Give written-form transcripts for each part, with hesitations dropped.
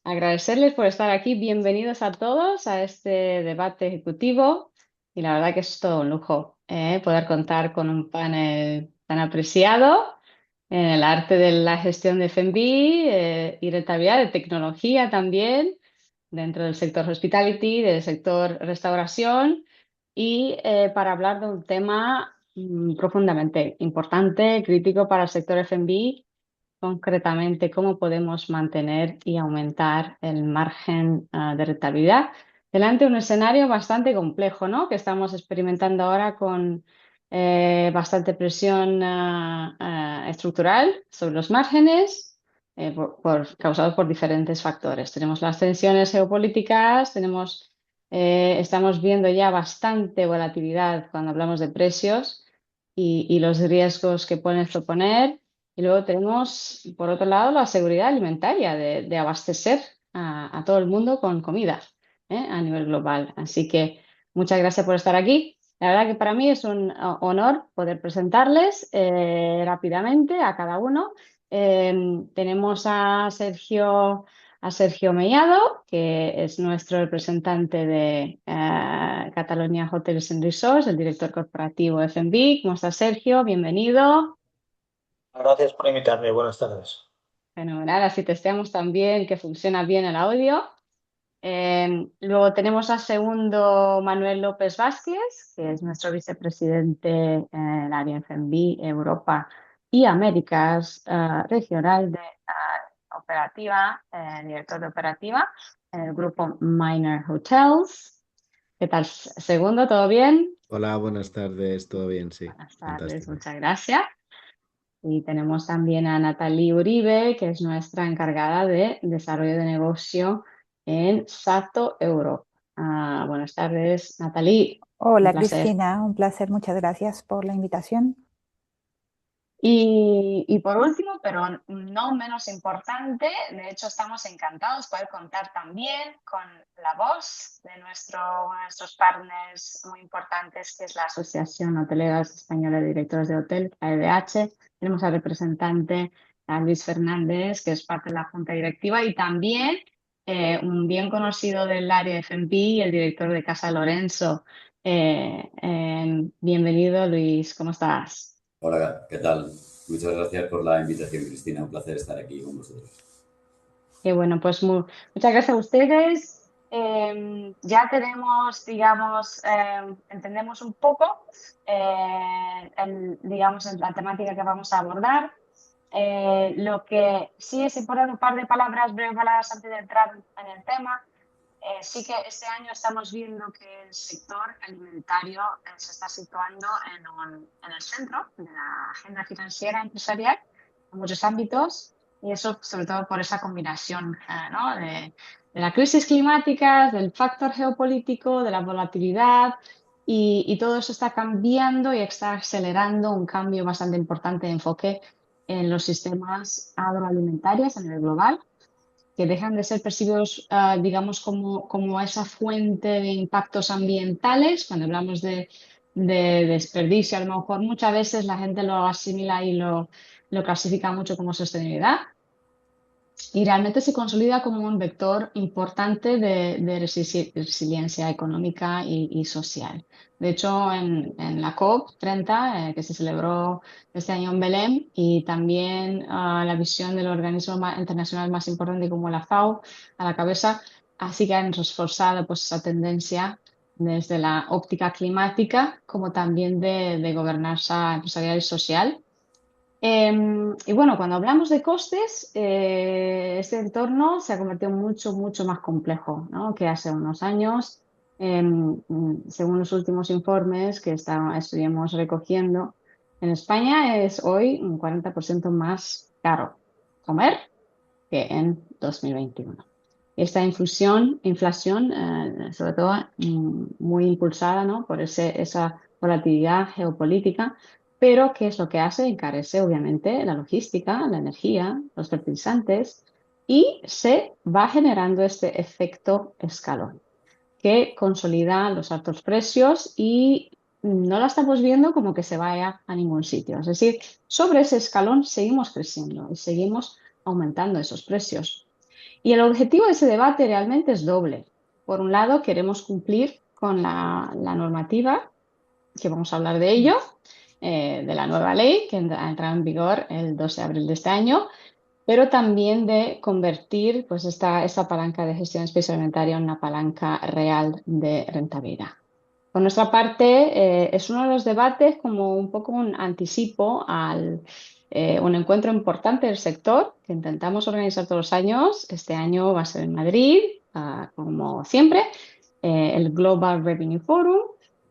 agradecerles por estar aquí. Bienvenidos a todos a este debate ejecutivo y la verdad que es todo un lujo poder contar con un panel tan apreciado en el arte de la gestión de F&B y rentabilidad de tecnología también dentro del sector hospitality, del sector restauración y para hablar de un tema profundamente importante, crítico para el sector F&B, concretamente cómo podemos mantener y aumentar el margen de rentabilidad delante de un escenario bastante complejo, ¿no? Que estamos experimentando ahora con bastante presión estructural sobre los márgenes causados por diferentes factores. Tenemos las tensiones geopolíticas, estamos viendo ya bastante volatilidad cuando hablamos de precios y los riesgos que pueden proponer. Y luego tenemos, por otro lado, la seguridad alimentaria de abastecer a todo el mundo con comida, a nivel global. Así que muchas gracias por estar aquí. La verdad que para mí es un honor poder presentarles rápidamente a cada uno. Tenemos a Sergio Mellado, que es nuestro representante de Catalonia Hotels and Resorts, el director corporativo F&B. ¿Cómo está, Sergio? Bienvenido. Gracias por invitarme. Buenas tardes. Fenomenal, así testeamos también que funciona bien el audio. Luego tenemos a segundo Manuel López Vázquez, que es nuestro vicepresidente en el área F&B, Europa y Américas regional de operativa, director de operativa en el grupo Minor Hotels. ¿Qué tal, segundo? ¿Todo bien? Hola, buenas tardes, ¿todo bien? Sí, Buenas tardes, fantástico. muchas gracias. Y tenemos también a Natalie Uribe, que es nuestra encargada de desarrollo de negocio en Sato Europe. Buenas tardes, Natalie. Un Hola placer. Cristina, un placer, muchas gracias por la invitación. Y por último, pero no menos importante, de hecho estamos encantados de poder contar también con la voz de uno de nuestros partners muy importantes, que es la Asociación Hotelera Española de Directores de Hotel, AEDH. Tenemos al representante, a Luis Fernández, que es parte de la Junta Directiva, y también un bien conocido del área de F&B, el director de Casa Lorenzo. Bienvenido, Luis, ¿cómo estás? Hola, ¿qué tal? Muchas gracias por la invitación, Cristina. Un placer estar aquí con vosotros. Qué bueno, pues muchas gracias a ustedes. Ya tenemos, digamos, entendemos un poco, digamos, la temática que vamos a abordar. Lo que sí es importante, un par de palabras, breves palabras antes de entrar en el tema. Sí que este año estamos viendo que el sector alimentario se está situando en el centro de la agenda financiera empresarial en muchos ámbitos, y eso sobre todo por esa combinación ¿no? de la crisis climática, del factor geopolítico, de la volatilidad, y todo eso está cambiando y está acelerando un cambio bastante importante de enfoque en los sistemas agroalimentarios a nivel global, que dejan de ser percibidos, digamos, como esa fuente de impactos ambientales. Cuando hablamos de desperdicio, a lo mejor muchas veces la gente lo asimila y lo clasifica mucho como sostenibilidad, y realmente se consolida como un vector importante de resiliencia económica y social. De hecho, en la COP30, que se celebró este año en Belém, y también la visión del organismo internacional más importante como la FAO a la cabeza, así que han reforzado pues, esa tendencia desde la óptica climática como también de gobernanza empresarial y social. Y bueno, cuando hablamos de costes, este entorno se ha convertido mucho más complejo, ¿no? Que hace unos años. Según los últimos informes que estuvimos recogiendo, en España es hoy un 40% más caro comer que en 2021. Esta inflación, sobre todo muy impulsada, ¿no? Por esa volatilidad geopolítica, pero ¿qué es lo que hace? Encarece obviamente la logística, la energía, los fertilizantes, y se va generando este efecto escalón que consolida los altos precios, y no la estamos viendo como que se vaya a ningún sitio. Es decir, sobre ese escalón seguimos creciendo y seguimos aumentando esos precios. Y el objetivo de ese debate realmente es doble. Por un lado, queremos cumplir con la normativa, que vamos a hablar de ello, de la nueva ley que ha entrado en vigor el 2 de abril de este año, pero también de convertir pues, esta palanca de gestión de especie alimentaria en una palanca real de rentabilidad. Por nuestra parte, es uno de los debates como un poco un anticipo al un encuentro importante del sector que intentamos organizar todos los años. Este año va a ser en Madrid, como siempre, el Global Revenue Forum,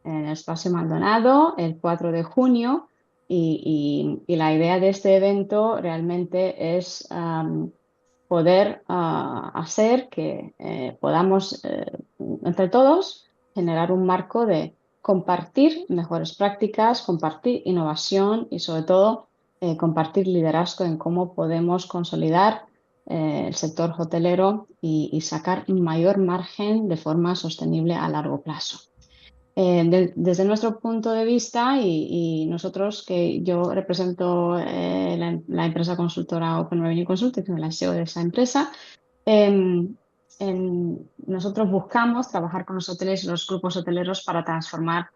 en el Espacio Maldonado, el 4 de junio. Y la idea de este evento realmente es poder hacer que podamos, entre todos, generar un marco de compartir mejores prácticas, compartir innovación y, sobre todo, compartir liderazgo en cómo podemos consolidar el sector hotelero y sacar un mayor margen de forma sostenible a largo plazo. Desde nuestro punto de vista y nosotros, que yo represento la empresa consultora Open Revenue Consulting, la CEO de esa empresa, nosotros buscamos trabajar con los hoteles y los grupos hoteleros para transformar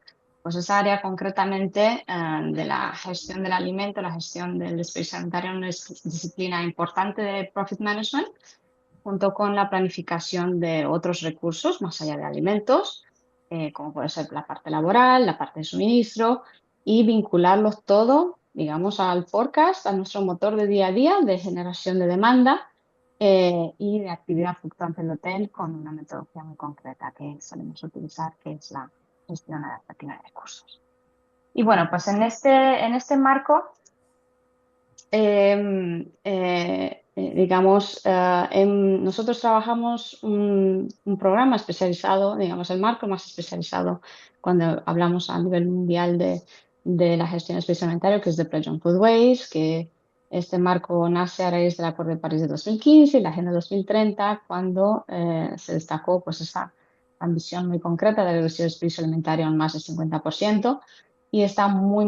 pues, esa área concretamente de la gestión del alimento, la gestión del desperdicio alimentario en una disciplina importante de Profit Management, junto con la planificación de otros recursos más allá de alimentos, como puede ser la parte laboral, la parte de suministro, y vincularlos todo, digamos, al forecast, a nuestro motor de día a día de generación de demanda y de actividad fluctuante del hotel con una metodología muy concreta que solemos utilizar, que es la gestión adaptativa de recursos. Y bueno, pues en este marco, digamos, nosotros trabajamos un programa especializado, digamos, el marco más especializado cuando hablamos a nivel mundial de la gestión de especie alimentaria, que es de Pledge on Food Waste, que este marco nace a raíz del Acuerdo de París de 2015 y la Agenda 2030, cuando se destacó pues, esa ambición muy concreta de reducir el desperdicio alimentario en más del 50%. Y está muy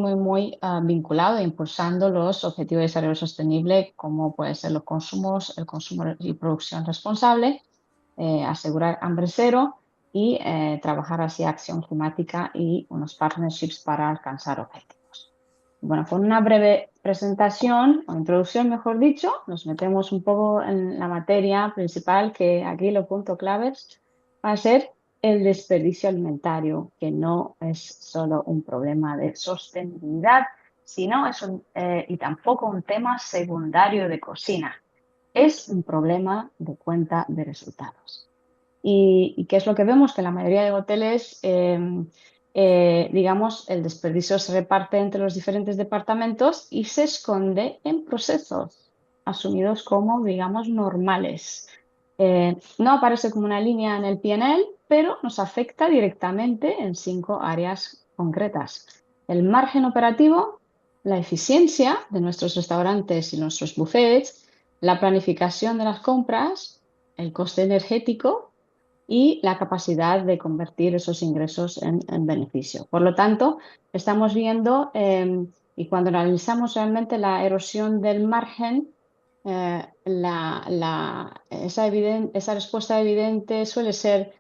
vinculado e impulsando los objetivos de desarrollo sostenible, como pueden ser los consumos, el consumo y producción responsable, asegurar hambre cero y trabajar hacia acción climática y unos partnerships para alcanzar objetivos. Bueno, con una breve presentación o introducción, mejor dicho, nos metemos un poco en la materia principal, que aquí los puntos claves va a ser el desperdicio alimentario, que no es solo un problema de sostenibilidad, sino y tampoco un tema secundario de cocina. Es un problema de cuenta de resultados. ¿Y qué es lo que vemos? Que en la mayoría de hoteles, digamos, el desperdicio se reparte entre los diferentes departamentos y se esconde en procesos asumidos como, digamos, normales. No aparece como una línea en el P&L, pero nos afecta directamente en 5 áreas concretas. El margen operativo, la eficiencia de nuestros restaurantes y nuestros buffets, la planificación de las compras, el coste energético y la capacidad de convertir esos ingresos en beneficio. Por lo tanto, estamos viendo, y cuando analizamos realmente la erosión del margen, esa respuesta evidente suele ser,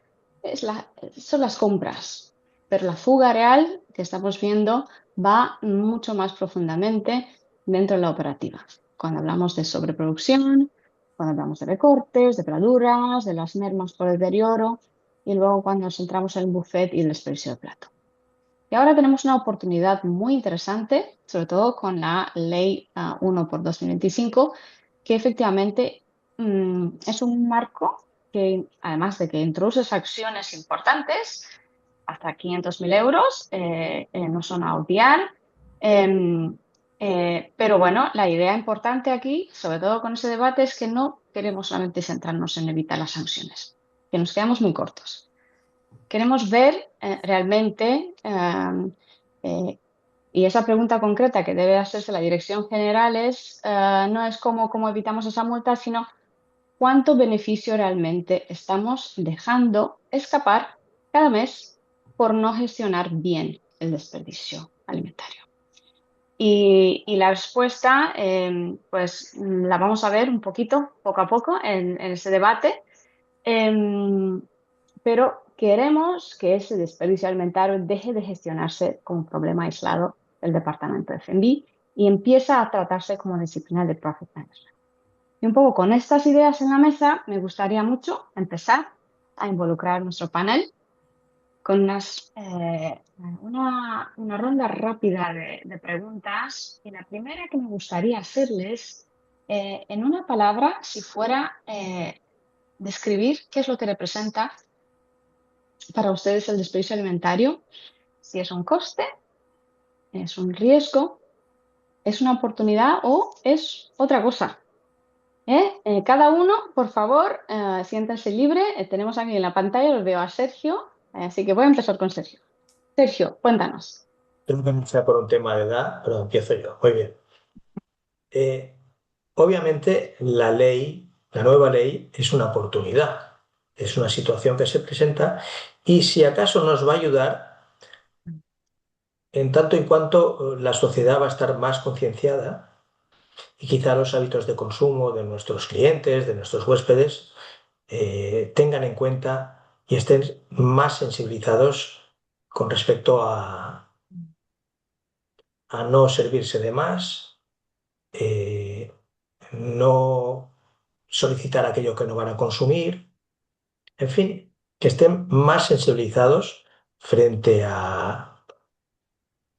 son las compras, pero la fuga real que estamos viendo va mucho más profundamente dentro de la operativa. Cuando hablamos de sobreproducción, cuando hablamos de recortes, de pladuras, de las mermas por deterioro, y luego cuando nos centramos en el buffet y el desperdicio de plato. Y ahora tenemos una oportunidad muy interesante, sobre todo con la Ley 1/2025, que efectivamente es un marco que, además de que introduce acciones importantes, hasta 500.000 euros, no son a obviar. Pero bueno, la idea importante aquí, sobre todo con ese debate, es que no queremos solamente centrarnos en evitar las sanciones, que nos quedamos muy cortos. Queremos ver realmente, y esa pregunta concreta que debe hacerse la Dirección General no es cómo evitamos esa multa, sino cuánto beneficio realmente estamos dejando escapar cada mes por no gestionar bien el desperdicio alimentario. Y la respuesta, pues la vamos a ver un poquito, poco a poco, en ese debate. Pero queremos que ese desperdicio alimentario deje de gestionarse como un problema aislado del departamento de F&B y empieza a tratarse como disciplina de Profit Management. Y un poco con estas ideas en la mesa, me gustaría mucho empezar a involucrar nuestro panel con una ronda rápida de preguntas. Y la primera que me gustaría hacerles, en una palabra, si fuera describir qué es lo que representa para ustedes el desperdicio alimentario, si es un coste, es un riesgo, es una oportunidad o es otra cosa. Cada uno, por favor, siéntanse libre. Tenemos aquí en la pantalla, los veo a Sergio, así que voy a empezar con Sergio. Sergio, cuéntanos. Tengo que empezar por un tema de edad, pero empiezo yo. Muy bien. Eh, Obviamente, la nueva ley, es una oportunidad. Es una situación que se presenta y si acaso nos va a ayudar, en tanto y cuanto la sociedad va a estar más concienciada y quizá los hábitos de consumo de nuestros clientes, de nuestros huéspedes, tengan en cuenta y estén más sensibilizados con respecto a no servirse de más, eh, no solicitar aquello que no van a consumir, en fin, que estén más sensibilizados frente a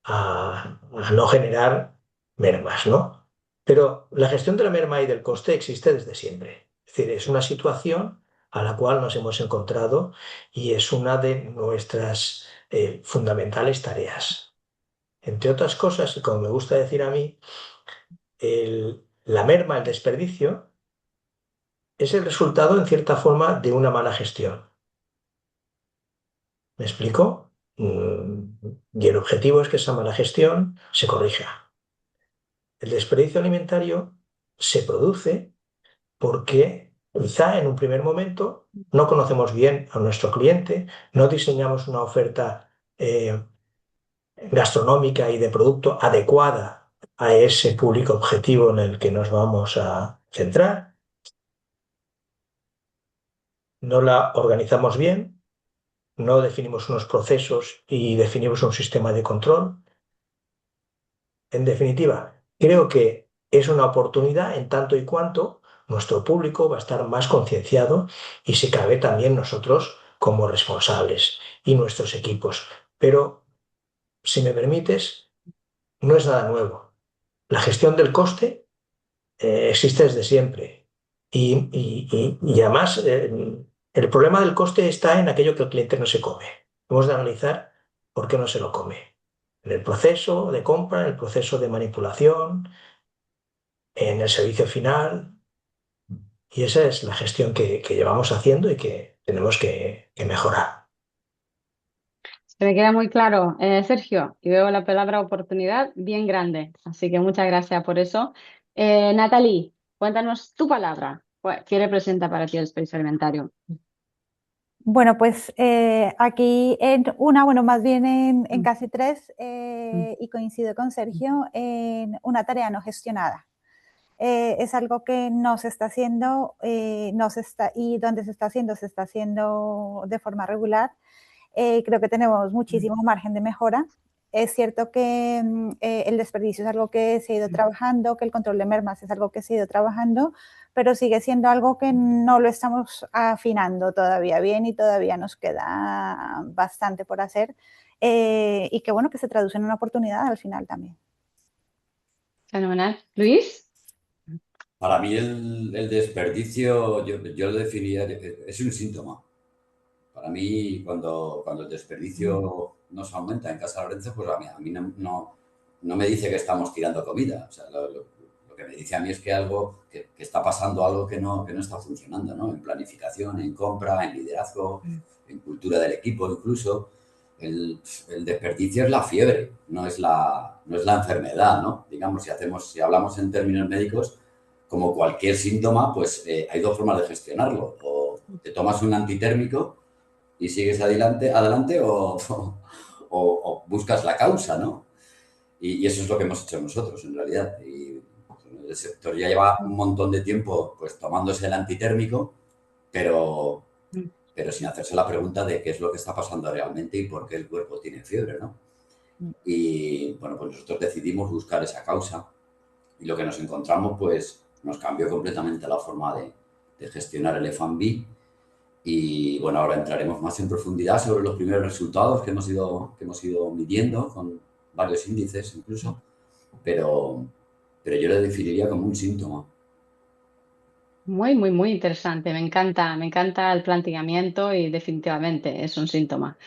no generar mermas, ¿no? Pero la gestión de la merma y del coste existe desde siempre. Es decir, es una situación a la cual nos hemos encontrado y es una de nuestras fundamentales tareas. Entre otras cosas, y como me gusta decir a mí, la merma, el desperdicio, es el resultado, en cierta forma, de una mala gestión. ¿Me explico? Y el objetivo es que esa mala gestión se corrija. El desperdicio alimentario se produce porque quizá en un primer momento no conocemos bien a nuestro cliente, no diseñamos una oferta gastronómica y de producto adecuada a ese público objetivo en el que nos vamos a centrar, no la organizamos bien, no definimos unos procesos y definimos un sistema de control. En definitiva, creo que es una oportunidad en tanto y cuanto nuestro público va a estar más concienciado y si cabe también nosotros como responsables y nuestros equipos. Pero, si me permites, no es nada nuevo. La gestión del coste existe desde siempre. Y además, el problema del coste está en aquello que el cliente no se come. Hemos de analizar por qué no se lo come. En el proceso de compra, en el proceso de manipulación, en el servicio final. Y esa es la gestión que llevamos haciendo y que tenemos que mejorar. Se me queda muy claro, Sergio, y veo la palabra oportunidad bien grande, así que muchas gracias por eso. Natalie, cuéntanos tu palabra. ¿Qué representa para ti el desperdicio alimentario? Bueno, pues aquí en una, bueno, más bien en casi tres, y coincido con Sergio, en una tarea no gestionada. Es algo que no se está haciendo, y donde se está haciendo de forma regular. Creo que tenemos muchísimo margen de mejora. Es cierto que el desperdicio es algo que se ha ido trabajando, que el control de mermas es algo que se ha ido trabajando, pero sigue siendo algo que no lo estamos afinando todavía bien y todavía nos queda bastante por hacer, y que bueno, que se traduce en una oportunidad al final también. Fenomenal. Luis. Para mí el desperdicio, yo lo definiría, es un síntoma. Para mí, cuando el desperdicio nos aumenta en Casa Lorenzo, pues a mí no me dice que estamos tirando comida. O sea, lo que me dice a mí es que que está pasando algo que no está funcionando, ¿no? En planificación, en compra, en liderazgo, en cultura del equipo incluso. El desperdicio es la fiebre, no es la enfermedad, ¿no? Digamos, si hablamos en términos médicos, como cualquier síntoma, pues hay dos formas de gestionarlo. O te tomas un antitérmico y sigues adelante o buscas la causa, ¿no? Y eso es lo que hemos hecho nosotros, en realidad. Y el sector ya lleva un montón de tiempo pues tomándose el antitérmico, pero, pero sin hacerse la pregunta de qué es lo que está pasando realmente y por qué el cuerpo tiene fiebre, ¿no? Y bueno, pues nosotros decidimos buscar esa causa y lo que nos encontramos pues nos cambió completamente la forma de gestionar el F&B. Y bueno, ahora entraremos más en profundidad sobre los primeros resultados que hemos ido midiendo con varios índices incluso, pero yo lo definiría como un síntoma. Muy, muy, muy interesante. Me encanta el planteamiento y definitivamente es un síntoma.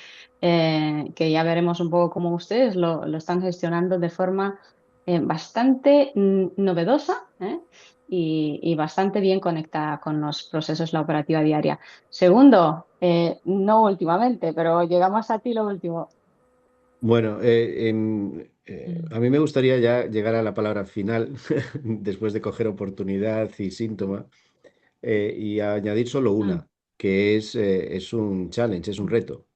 Que ya veremos un poco cómo ustedes lo están gestionando de forma bastante novedosa, y bastante bien conectada con los procesos de la operativa diaria. Segundo, no últimamente, pero llegamos a ti lo último. Bueno, a mí me gustaría ya llegar a la palabra final, después de coger oportunidad y síntoma, y añadir solo Mm, una, que es un challenge, es un reto.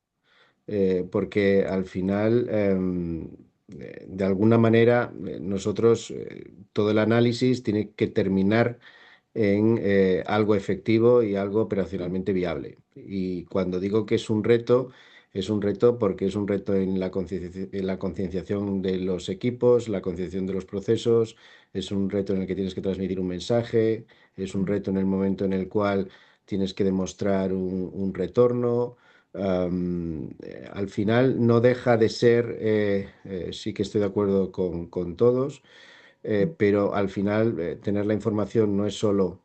Porque al final, de alguna manera, nosotros, todo el análisis tiene que terminar en algo efectivo y algo operacionalmente viable. Y cuando digo que es un reto porque es un reto en en la concienciación de los equipos, la concienciación de los procesos, es un reto en el que tienes que transmitir un mensaje, es un reto en el momento en el cual tienes que demostrar un retorno. Al final no deja de ser, sí que estoy de acuerdo con todos, pero al final tener la información no es solo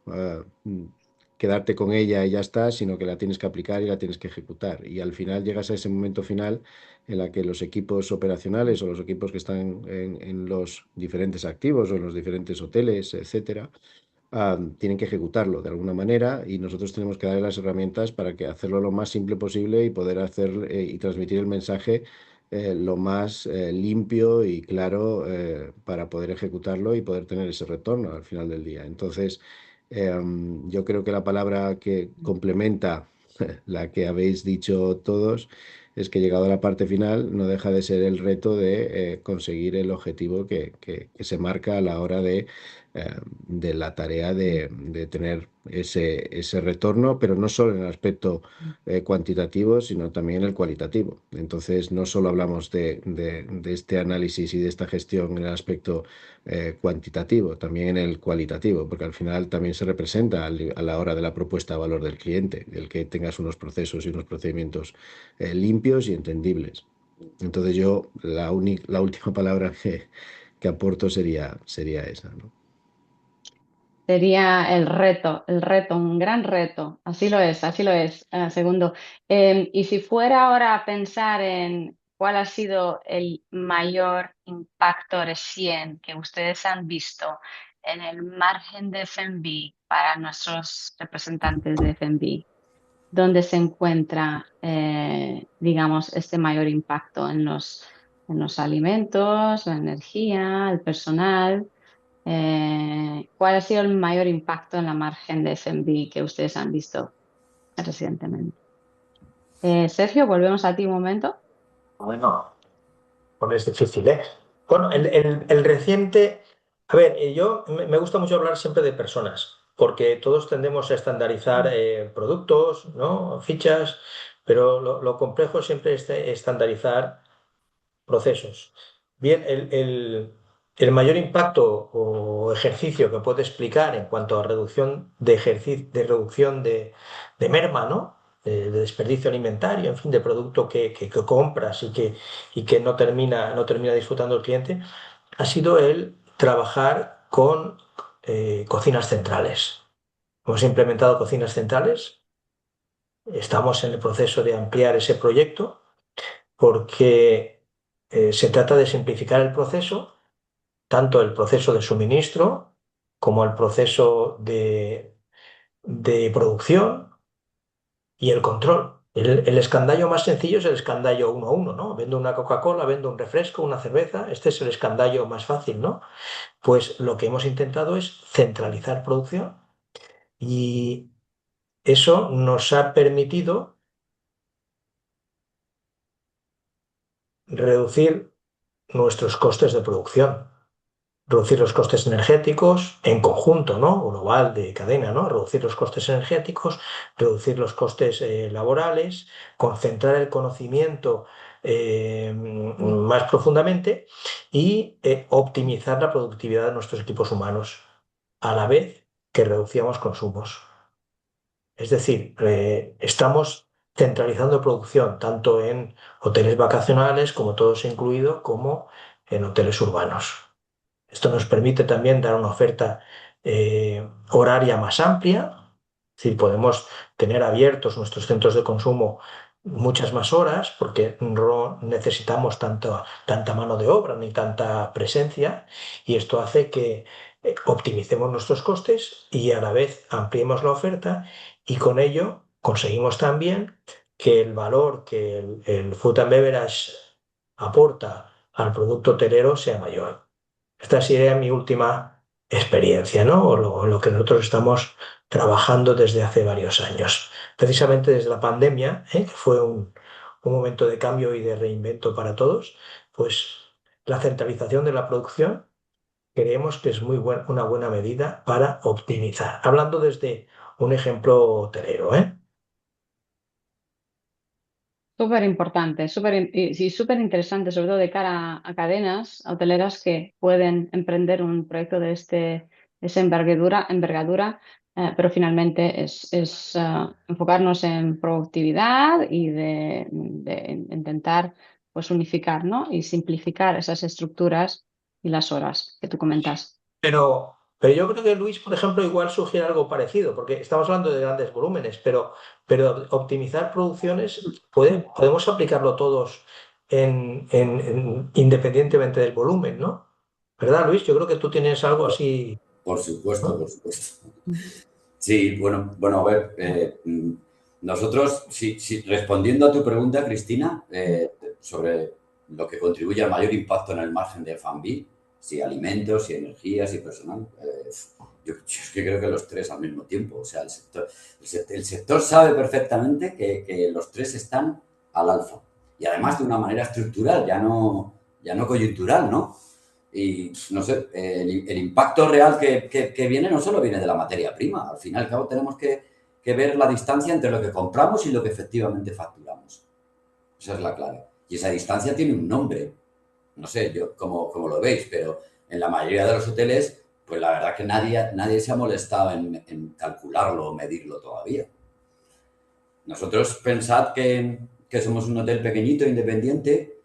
quedarte con ella y ya está, sino que la tienes que aplicar y la tienes que ejecutar. Y al final llegas a ese momento final en la que los equipos operacionales o los equipos que están en los diferentes activos o en los diferentes hoteles, etcétera, tienen que ejecutarlo de alguna manera y nosotros tenemos que darle las herramientas para que hacerlo lo más simple posible y poder hacer y transmitir el mensaje lo más limpio y claro para poder ejecutarlo y poder tener ese retorno al final del día. Entonces, yo creo que la palabra que complementa la que habéis dicho todos es que llegado a la parte final no deja de ser el reto de conseguir el objetivo que se marca a la hora de la tarea de tener ese retorno, pero no solo en el aspecto cuantitativo, sino también en el cualitativo. Entonces, no solo hablamos de este análisis y de esta gestión en el aspecto cuantitativo, también en el cualitativo, porque al final también se representa a la hora de la propuesta de valor del cliente, el que tengas unos procesos y unos procedimientos limpios y entendibles. Entonces yo la última palabra que aporto sería esa, ¿no? Sería el reto, un gran reto. Así lo es, así lo es. Segundo, y si fuera ahora a pensar en cuál ha sido el mayor impacto recién que ustedes han visto en el margen de F&B para nuestros representantes de F&B, ¿dónde se encuentra, digamos, este mayor impacto en los alimentos, la energía, el personal? ¿Cuál ha sido el mayor impacto en la margen de F&B que ustedes han visto recientemente? Sergio, volvemos a ti un momento. Bueno, pues es difícil, ¿eh? Bueno, el reciente, a ver, yo me gusta mucho hablar siempre de personas, porque todos tendemos a estandarizar productos, ¿no? Fichas, pero lo complejo siempre es estandarizar procesos. Bien, el mayor impacto o ejercicio que puede explicar en cuanto a reducción de reducción de merma, ¿no? De desperdicio alimentario, en fin, de producto que compras y que no termina disfrutando el cliente, ha sido el trabajar con cocinas centrales. Hemos implementado cocinas centrales, estamos en el proceso de ampliar ese proyecto porque se trata de simplificar el proceso, tanto el proceso de suministro como el proceso de producción y el control. El escandallo más sencillo es el escandallo uno a uno, ¿no? Vendo una Coca-Cola, vendo un refresco, una cerveza, este es el escandallo más fácil, ¿no? Pues lo que hemos intentado es centralizar producción y eso nos ha permitido reducir nuestros costes de producción. Reducir los costes energéticos en conjunto, ¿no? Global de cadena, ¿no? Reducir los costes energéticos, reducir los costes laborales, concentrar el conocimiento más profundamente y optimizar la productividad de nuestros equipos humanos a la vez que reducíamos consumos. Es decir, estamos centralizando producción tanto en hoteles vacacionales, como todos incluido, como en hoteles urbanos. Esto nos permite también dar una oferta horaria más amplia, es decir, podemos tener abiertos nuestros centros de consumo muchas más horas porque no necesitamos tanta mano de obra ni tanta presencia, y esto hace que optimicemos nuestros costes y a la vez ampliemos la oferta, y con ello conseguimos también que el valor que el food and beverage aporta al producto hotelero sea mayor. Esta sería mi última experiencia, ¿no? O lo que nosotros estamos trabajando desde hace varios años. Precisamente desde la pandemia, que fue un momento de cambio y de reinvento para todos, pues la centralización de la producción creemos que es una buena medida para optimizar. Hablando desde un ejemplo hotelero, ¿eh? Súper importante, sí, súper interesante, sobre todo de cara a cadenas hoteleras que pueden emprender un proyecto de esa envergadura, pero finalmente es enfocarnos en productividad y de intentar pues unificar, ¿no? Y simplificar esas estructuras y las horas que tú comentas. Pero yo creo que Luis, por ejemplo, igual sugiere algo parecido, porque estamos hablando de grandes volúmenes, pero optimizar producciones podemos aplicarlo todos independientemente del volumen, ¿no? ¿Verdad, Luis? Yo creo que tú tienes algo así, Por supuesto, ¿no? por supuesto. Sí, bueno, a ver, nosotros, respondiendo a tu pregunta, Cristina, sobre lo que contribuye al mayor impacto en el margen de F&B, si alimentos, si energía, si personal, yo es que creo que los tres al mismo tiempo. O sea, el sector sabe perfectamente que los tres están al alza. Y además de una manera estructural, ya no coyuntural, ¿no? Y no sé, el impacto real que viene no solo viene de la materia prima. Al fin y al cabo tenemos que ver la distancia entre lo que compramos y lo que efectivamente facturamos. Esa es la clave. Y esa distancia tiene un nombre. No sé yo cómo lo veis, pero en la mayoría de los hoteles, pues la verdad que nadie se ha molestado en calcularlo o medirlo todavía. Nosotros pensad que somos un hotel pequeñito, independiente,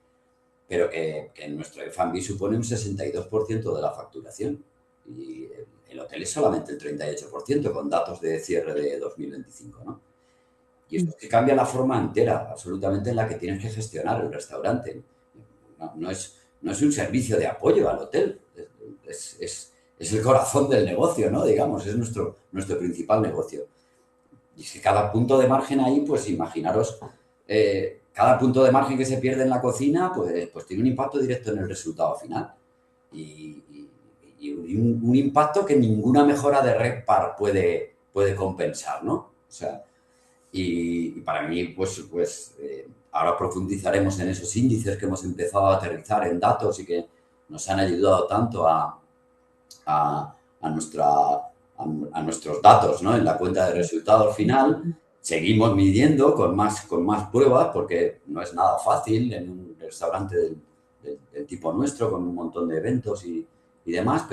pero que en nuestro F&B supone un 62% de la facturación. Y el hotel es solamente el 38%, con datos de cierre de 2025, ¿no? Y esto es que cambia la forma entera, absolutamente, en la que tienes que gestionar el restaurante. No es un servicio de apoyo al hotel, es el corazón del negocio, ¿no? Digamos, es nuestro principal negocio. Y es que cada punto de margen ahí, pues imaginaros, cada punto de margen que se pierde en la cocina, pues tiene un impacto directo en el resultado final. Y un impacto que ninguna mejora de RevPAR puede compensar, ¿no? O sea, y para mí, pues ahora profundizaremos en esos índices que hemos empezado a aterrizar en datos y que nos han ayudado tanto a nuestros datos, ¿no? En la cuenta de resultados final. Seguimos midiendo con más pruebas, porque no es nada fácil en un restaurante del tipo nuestro, con un montón de eventos y demás,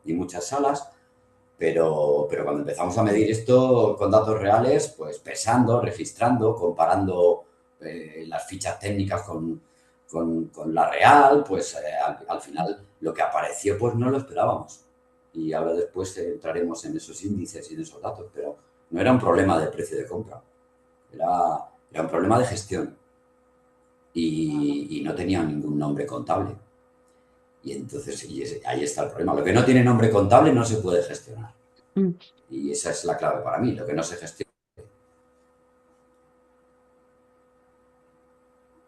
y muchas salas. Pero cuando empezamos a medir esto con datos reales, pues pesando, registrando, comparando las fichas técnicas con la real, pues al final lo que apareció pues no lo esperábamos. Y ahora después entraremos en esos índices y en esos datos, pero no era un problema de precio de compra, era un problema de gestión y no tenía ningún nombre contable. Y entonces ahí está el problema. Lo que no tiene nombre contable no se puede gestionar. Y esa es la clave para mí, lo que no se gestiona.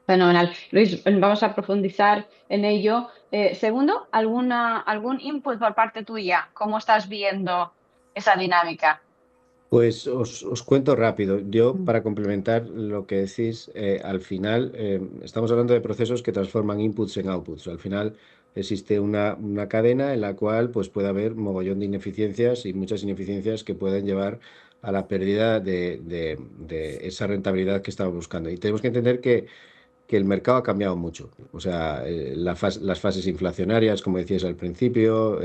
Fenomenal. Luis, vamos a profundizar en ello. Segundo, algún input por parte tuya. ¿Cómo estás viendo esa dinámica? Pues os cuento rápido. Yo, para complementar lo que decís, al final estamos hablando de procesos que transforman inputs en outputs. Al final existe una cadena en la cual pues, puede haber mogollón de ineficiencias y muchas ineficiencias que pueden llevar a la pérdida de esa rentabilidad que estamos buscando. Y tenemos que entender que el mercado ha cambiado mucho. O sea, las fases inflacionarias, como decías al principio,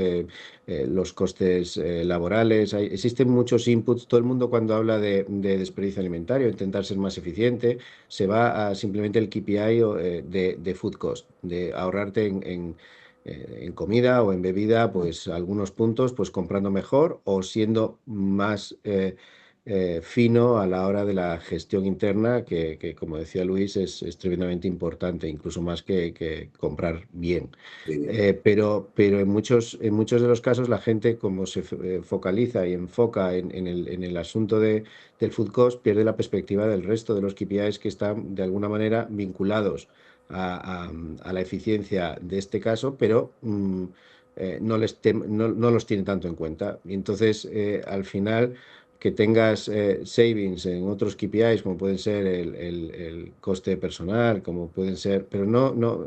los costes laborales, existen muchos inputs. Todo el mundo cuando habla de desperdicio alimentario, intentar ser más eficiente, se va a simplemente el KPI de food cost, de ahorrarte en comida o en bebida, pues algunos puntos, pues comprando mejor o siendo más fino a la hora de la gestión interna, que, como decía Luis, es tremendamente importante, incluso más que comprar bien. Sí, Pero en muchos de los casos la gente, como se focaliza y enfoca en el asunto del food cost, pierde la perspectiva del resto de los KPIs que están de alguna manera vinculados a la eficiencia de este caso, pero no los tiene tanto en cuenta. Y entonces, al final que tengas savings en otros KPIs, como pueden ser el coste personal, como pueden ser, pero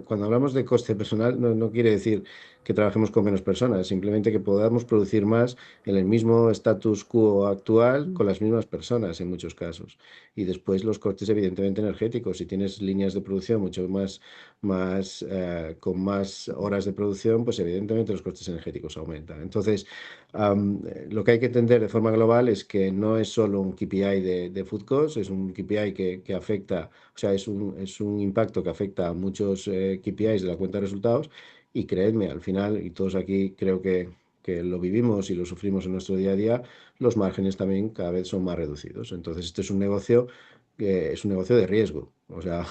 cuando hablamos de coste personal no quiere decir que trabajemos con menos personas, simplemente que podamos producir más en el mismo status quo actual con las mismas personas en muchos casos. Y después los costes evidentemente energéticos. Si tienes líneas de producción mucho con más horas de producción, pues evidentemente los costes energéticos aumentan. Entonces, lo que hay que entender de forma global es que no es solo un KPI de food cost, es un KPI que afecta, o sea, es un impacto que afecta a muchos KPIs de la cuenta de resultados y creedme, al final, y todos aquí creo que lo vivimos y lo sufrimos en nuestro día a día, los márgenes también cada vez son más reducidos. Entonces, este es un negocio que es un negocio de riesgo. O sea,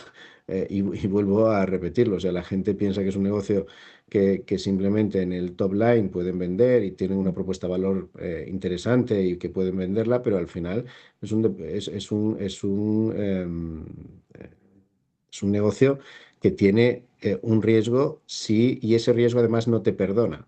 y vuelvo a repetirlo, o sea, la gente piensa que es un negocio que simplemente en el top line pueden vender y tienen una propuesta de valor interesante y que pueden venderla, pero al final es un negocio que tiene un riesgo, sí, y ese riesgo además no te perdona.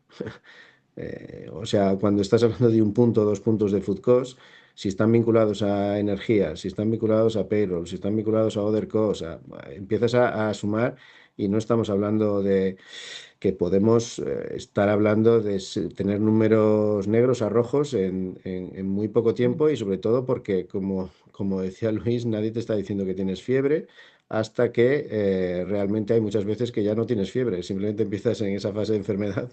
O sea, cuando estás hablando de un punto o dos puntos de food cost, si están vinculados a energía, si están vinculados a payroll, si están vinculados a other costs, empiezas a sumar y no estamos hablando de que podemos estar hablando de tener números negros a rojos en muy poco tiempo y sobre todo porque, como decía Luis, nadie te está diciendo que tienes fiebre hasta que realmente hay muchas veces que ya no tienes fiebre, simplemente empiezas en esa fase de enfermedad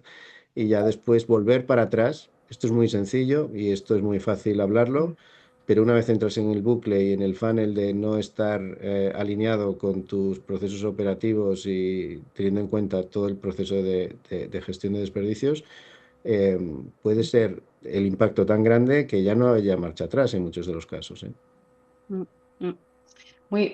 y ya después volver para atrás. Esto es muy sencillo y esto es muy fácil hablarlo, pero una vez entras en el bucle y en el funnel de no estar alineado con tus procesos operativos y teniendo en cuenta todo el proceso de gestión de desperdicios, eh, puede ser el impacto tan grande que ya no haya marcha atrás en muchos de los casos, ¿eh? Mm, mm.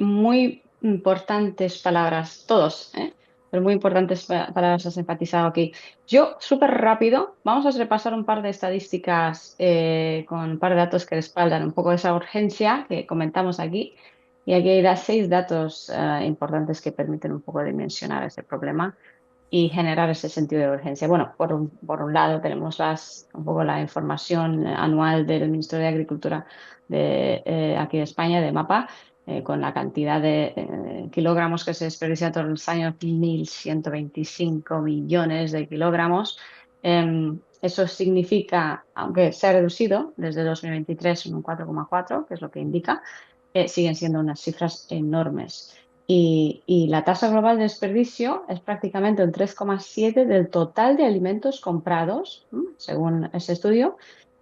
Muy importantes palabras, todos, ¿eh? Pero muy importantes palabras has enfatizado aquí. Yo, súper rápido, vamos a repasar un par de estadísticas con un par de datos que respaldan un poco esa urgencia que comentamos aquí. Y aquí hay 6 datos importantes que permiten un poco dimensionar ese problema y generar ese sentido de urgencia. Bueno, por un lado tenemos un poco la información anual del Ministerio de Agricultura de aquí de España, de MAPA, con la cantidad de kilogramos que se desperdicia todos los años, 1.125 millones de kilogramos. Eso significa, aunque se ha reducido desde 2023 en un 4,4, que es lo que indica, siguen siendo unas cifras enormes. Y la tasa global de desperdicio es prácticamente un 3,7 del total de alimentos comprados, según ese estudio.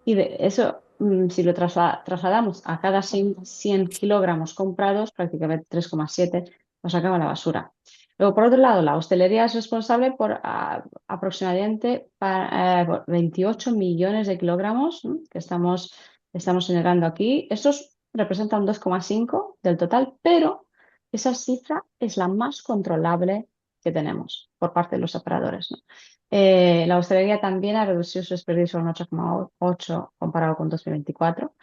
Y de eso, si lo trasladamos a cada 100 kilogramos comprados, prácticamente 3,7 los acaba en la basura. Luego, por otro lado, la hostelería es responsable por aproximadamente por 28 millones de kilogramos que estamos generando aquí. Estos representan 2,5 del total, pero esa cifra es la más controlable que tenemos por parte de los operadores, ¿no? La hostelería también ha reducido su desperdicio en 8,8 comparado con 2024.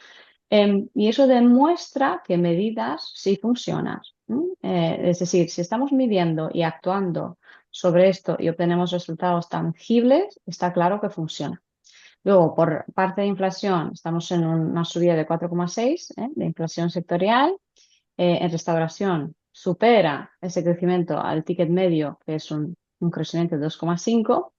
Y eso demuestra que medidas sí funcionan. Es decir, si estamos midiendo y actuando sobre esto y obtenemos resultados tangibles, está claro que funciona. Luego, por parte de inflación, estamos en una subida de 4,6 de inflación sectorial. En restauración supera ese crecimiento al ticket medio, que es un crecimiento de 2,5,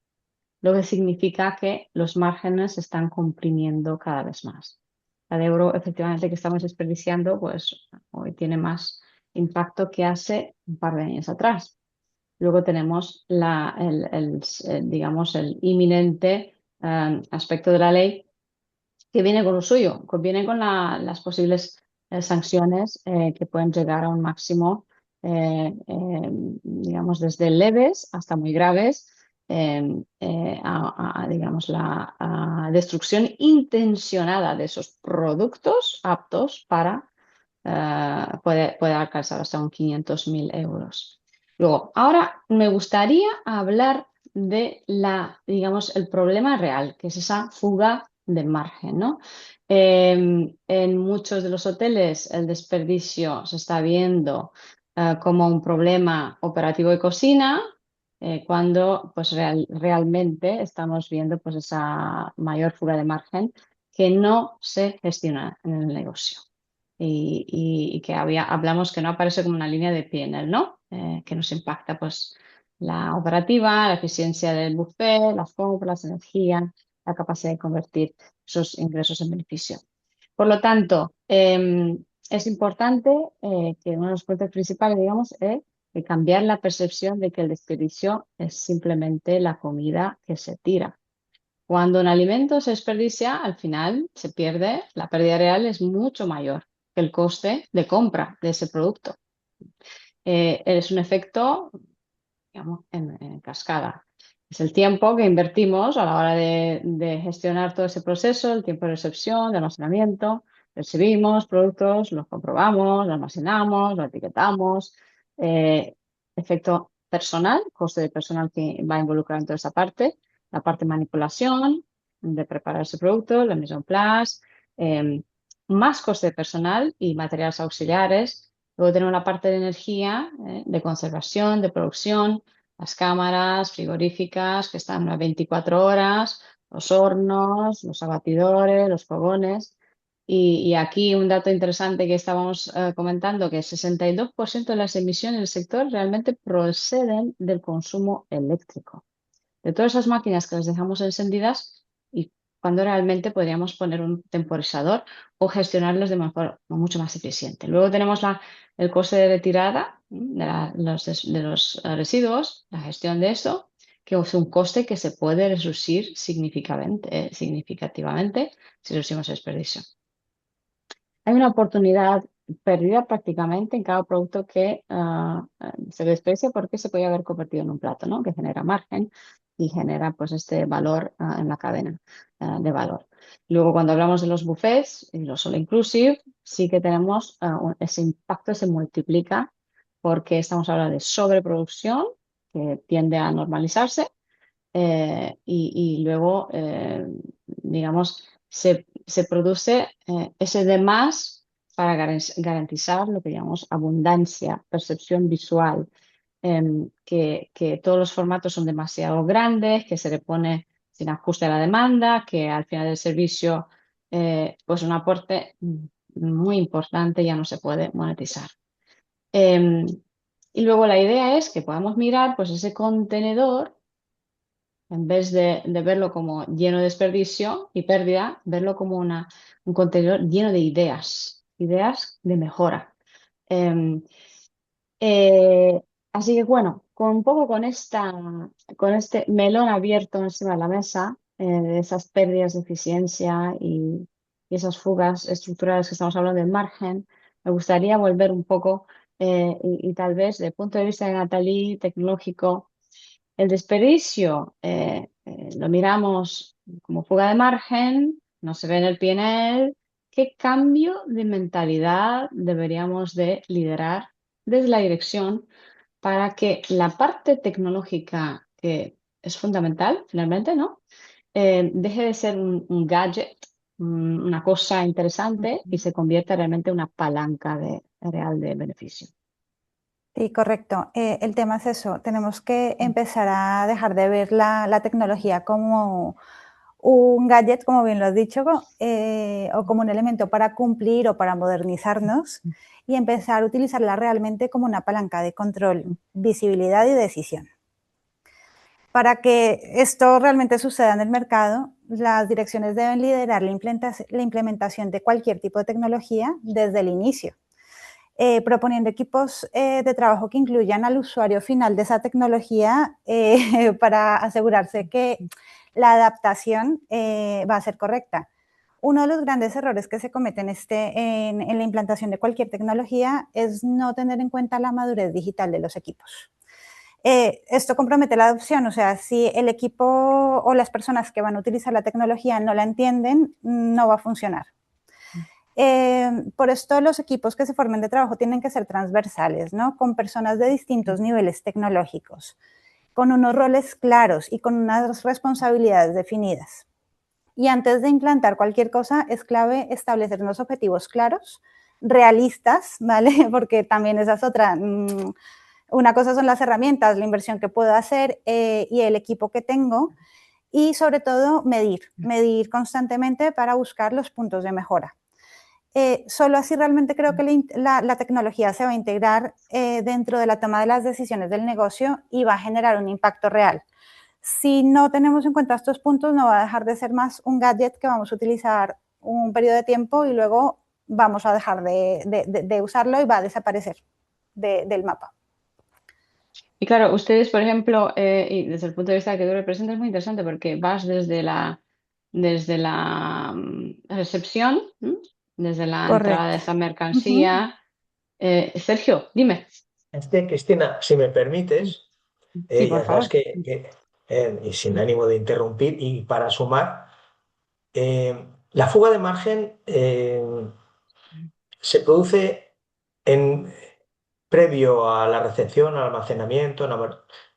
lo que significa que los márgenes se están comprimiendo cada vez más. Cada euro efectivamente que estamos desperdiciando, pues hoy tiene más impacto que hace un par de años atrás. Luego tenemos digamos, el inminente aspecto de la ley que viene con lo suyo, que viene con las posibles sanciones que pueden llegar a un máximo, digamos, desde leves hasta muy graves, digamos, la destrucción intencionada de esos productos aptos para puede alcanzar hasta un 500.000 euros. Luego, ahora me gustaría hablar de digamos, el problema real, que es esa fuga de margen, ¿no? En muchos de los hoteles el desperdicio se está viendo como un problema operativo de cocina, cuando pues realmente estamos viendo pues esa mayor fuga de margen que no se gestiona en el negocio. Y que hablamos que no aparece como una línea de P&L, ¿no? Que nos impacta pues la operativa, la eficiencia del buffet, las compras, la energía, la capacidad de convertir esos ingresos en beneficio. Por lo tanto, es importante que uno de los puntos principales, digamos, es cambiar la percepción de que el desperdicio es simplemente la comida que se tira. Cuando un alimento se desperdicia, al final se pierde, la pérdida real es mucho mayor que el coste de compra de ese producto. Es un efecto, digamos, en cascada. Es el tiempo que invertimos a la hora de gestionar todo ese proceso, el tiempo de recepción, de almacenamiento. Recibimos productos, los comprobamos, los almacenamos, los etiquetamos. Efecto personal, coste de personal que va involucrado en toda esa parte. La parte de manipulación, de preparar ese producto, la mise en place, más coste de personal y materiales auxiliares. Luego tenemos la parte de energía, de conservación, de producción, las cámaras frigoríficas que están a 24 horas, los hornos, los abatidores, los fogones. Y aquí un dato interesante que estábamos comentando, que el 62% de las emisiones del sector realmente proceden del consumo eléctrico. De todas esas máquinas que las dejamos encendidas y cuando realmente podríamos poner un temporizador o gestionarlos de mucho más eficiente. Luego tenemos el coste de retirada de los residuos, la gestión de eso, que es un coste que se puede reducir significativamente si reducimos el desperdicio. Hay una oportunidad perdida prácticamente en cada producto que se desperdicia porque se puede haber convertido en un plato, ¿no? Que genera margen y genera pues este valor en la cadena de valor. Luego cuando hablamos de los buffets y los all inclusive, sí que tenemos ese impacto se multiplica porque estamos hablando de sobreproducción que tiende a normalizarse y luego digamos se produce ese de más para garantizar lo que llamamos abundancia, percepción visual, que todos los formatos son demasiado grandes, que se le pone sin ajuste a la demanda, que al final del servicio pues un aporte muy importante ya no se puede monetizar. Y luego la idea es que podamos mirar pues ese contenedor en vez de verlo como lleno de desperdicio y pérdida, verlo como un contenedor lleno de ideas de mejora. Así que bueno, un poco con este melón abierto encima de la mesa, de esas pérdidas de eficiencia y esas fugas estructurales que estamos hablando del margen, me gustaría volver un poco y tal vez desde el punto de vista de Nathalie, tecnológico, el desperdicio lo miramos como fuga de margen, no se ve en el P&L. ¿Qué cambio de mentalidad deberíamos de liderar desde la dirección para que la parte tecnológica, que es fundamental finalmente, ¿no? Deje de ser un gadget, una cosa interesante y se convierta realmente en una palanca real de beneficio? Sí, correcto. El tema es eso. Tenemos que empezar a dejar de ver la tecnología como un gadget, como bien lo has dicho, o como un elemento para cumplir o para modernizarnos y empezar a utilizarla realmente como una palanca de control, visibilidad y decisión. Para que esto realmente suceda en el mercado, las direcciones deben liderar la implementación de cualquier tipo de tecnología desde el inicio, proponiendo equipos de trabajo que incluyan al usuario final de esa tecnología para asegurarse que la adaptación va a ser correcta. Uno de los grandes errores que se cometen en la implantación de cualquier tecnología es no tener en cuenta la madurez digital de los equipos. Esto compromete la adopción, o sea, si el equipo o las personas que van a utilizar la tecnología no la entienden, no va a funcionar. Por esto los equipos que se formen de trabajo tienen que ser transversales, ¿no? Con personas de distintos niveles tecnológicos, con unos roles claros y con unas responsabilidades definidas. Y antes de implantar cualquier cosa, es clave establecer unos objetivos claros, realistas, ¿vale? Porque también esa es otra. Una cosa son las herramientas, la inversión que puedo hacer y el equipo que tengo. Y sobre todo, medir constantemente para buscar los puntos de mejora. Solo así realmente creo que la tecnología se va a integrar dentro de la toma de las decisiones del negocio y va a generar un impacto real. Si no tenemos en cuenta estos puntos, no va a dejar de ser más un gadget que vamos a utilizar un periodo de tiempo y luego vamos a dejar de usarlo y va a desaparecer del mapa. Y claro, ustedes, por ejemplo, y desde el punto de vista que tú representas, es muy interesante porque vas desde la recepción, desde la entrada de esa mercancía. Sergio, dime. Cristina, si me permites, Sí, por ya sabes favor. y sin ánimo de interrumpir y para sumar, la fuga de margen se produce previo a la recepción, al almacenamiento.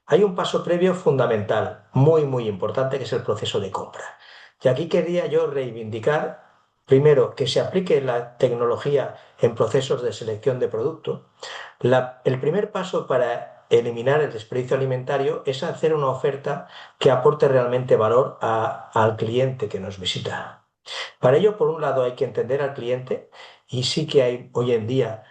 Hay un paso previo fundamental, muy, muy importante, que es el proceso de compra. Y aquí quería yo reivindicar, primero, que se aplique la tecnología en procesos de selección de producto. El primer paso para eliminar el desperdicio alimentario es hacer una oferta que aporte realmente valor al cliente que nos visita. Para ello, por un lado, hay que entender al cliente y sí que hay hoy en día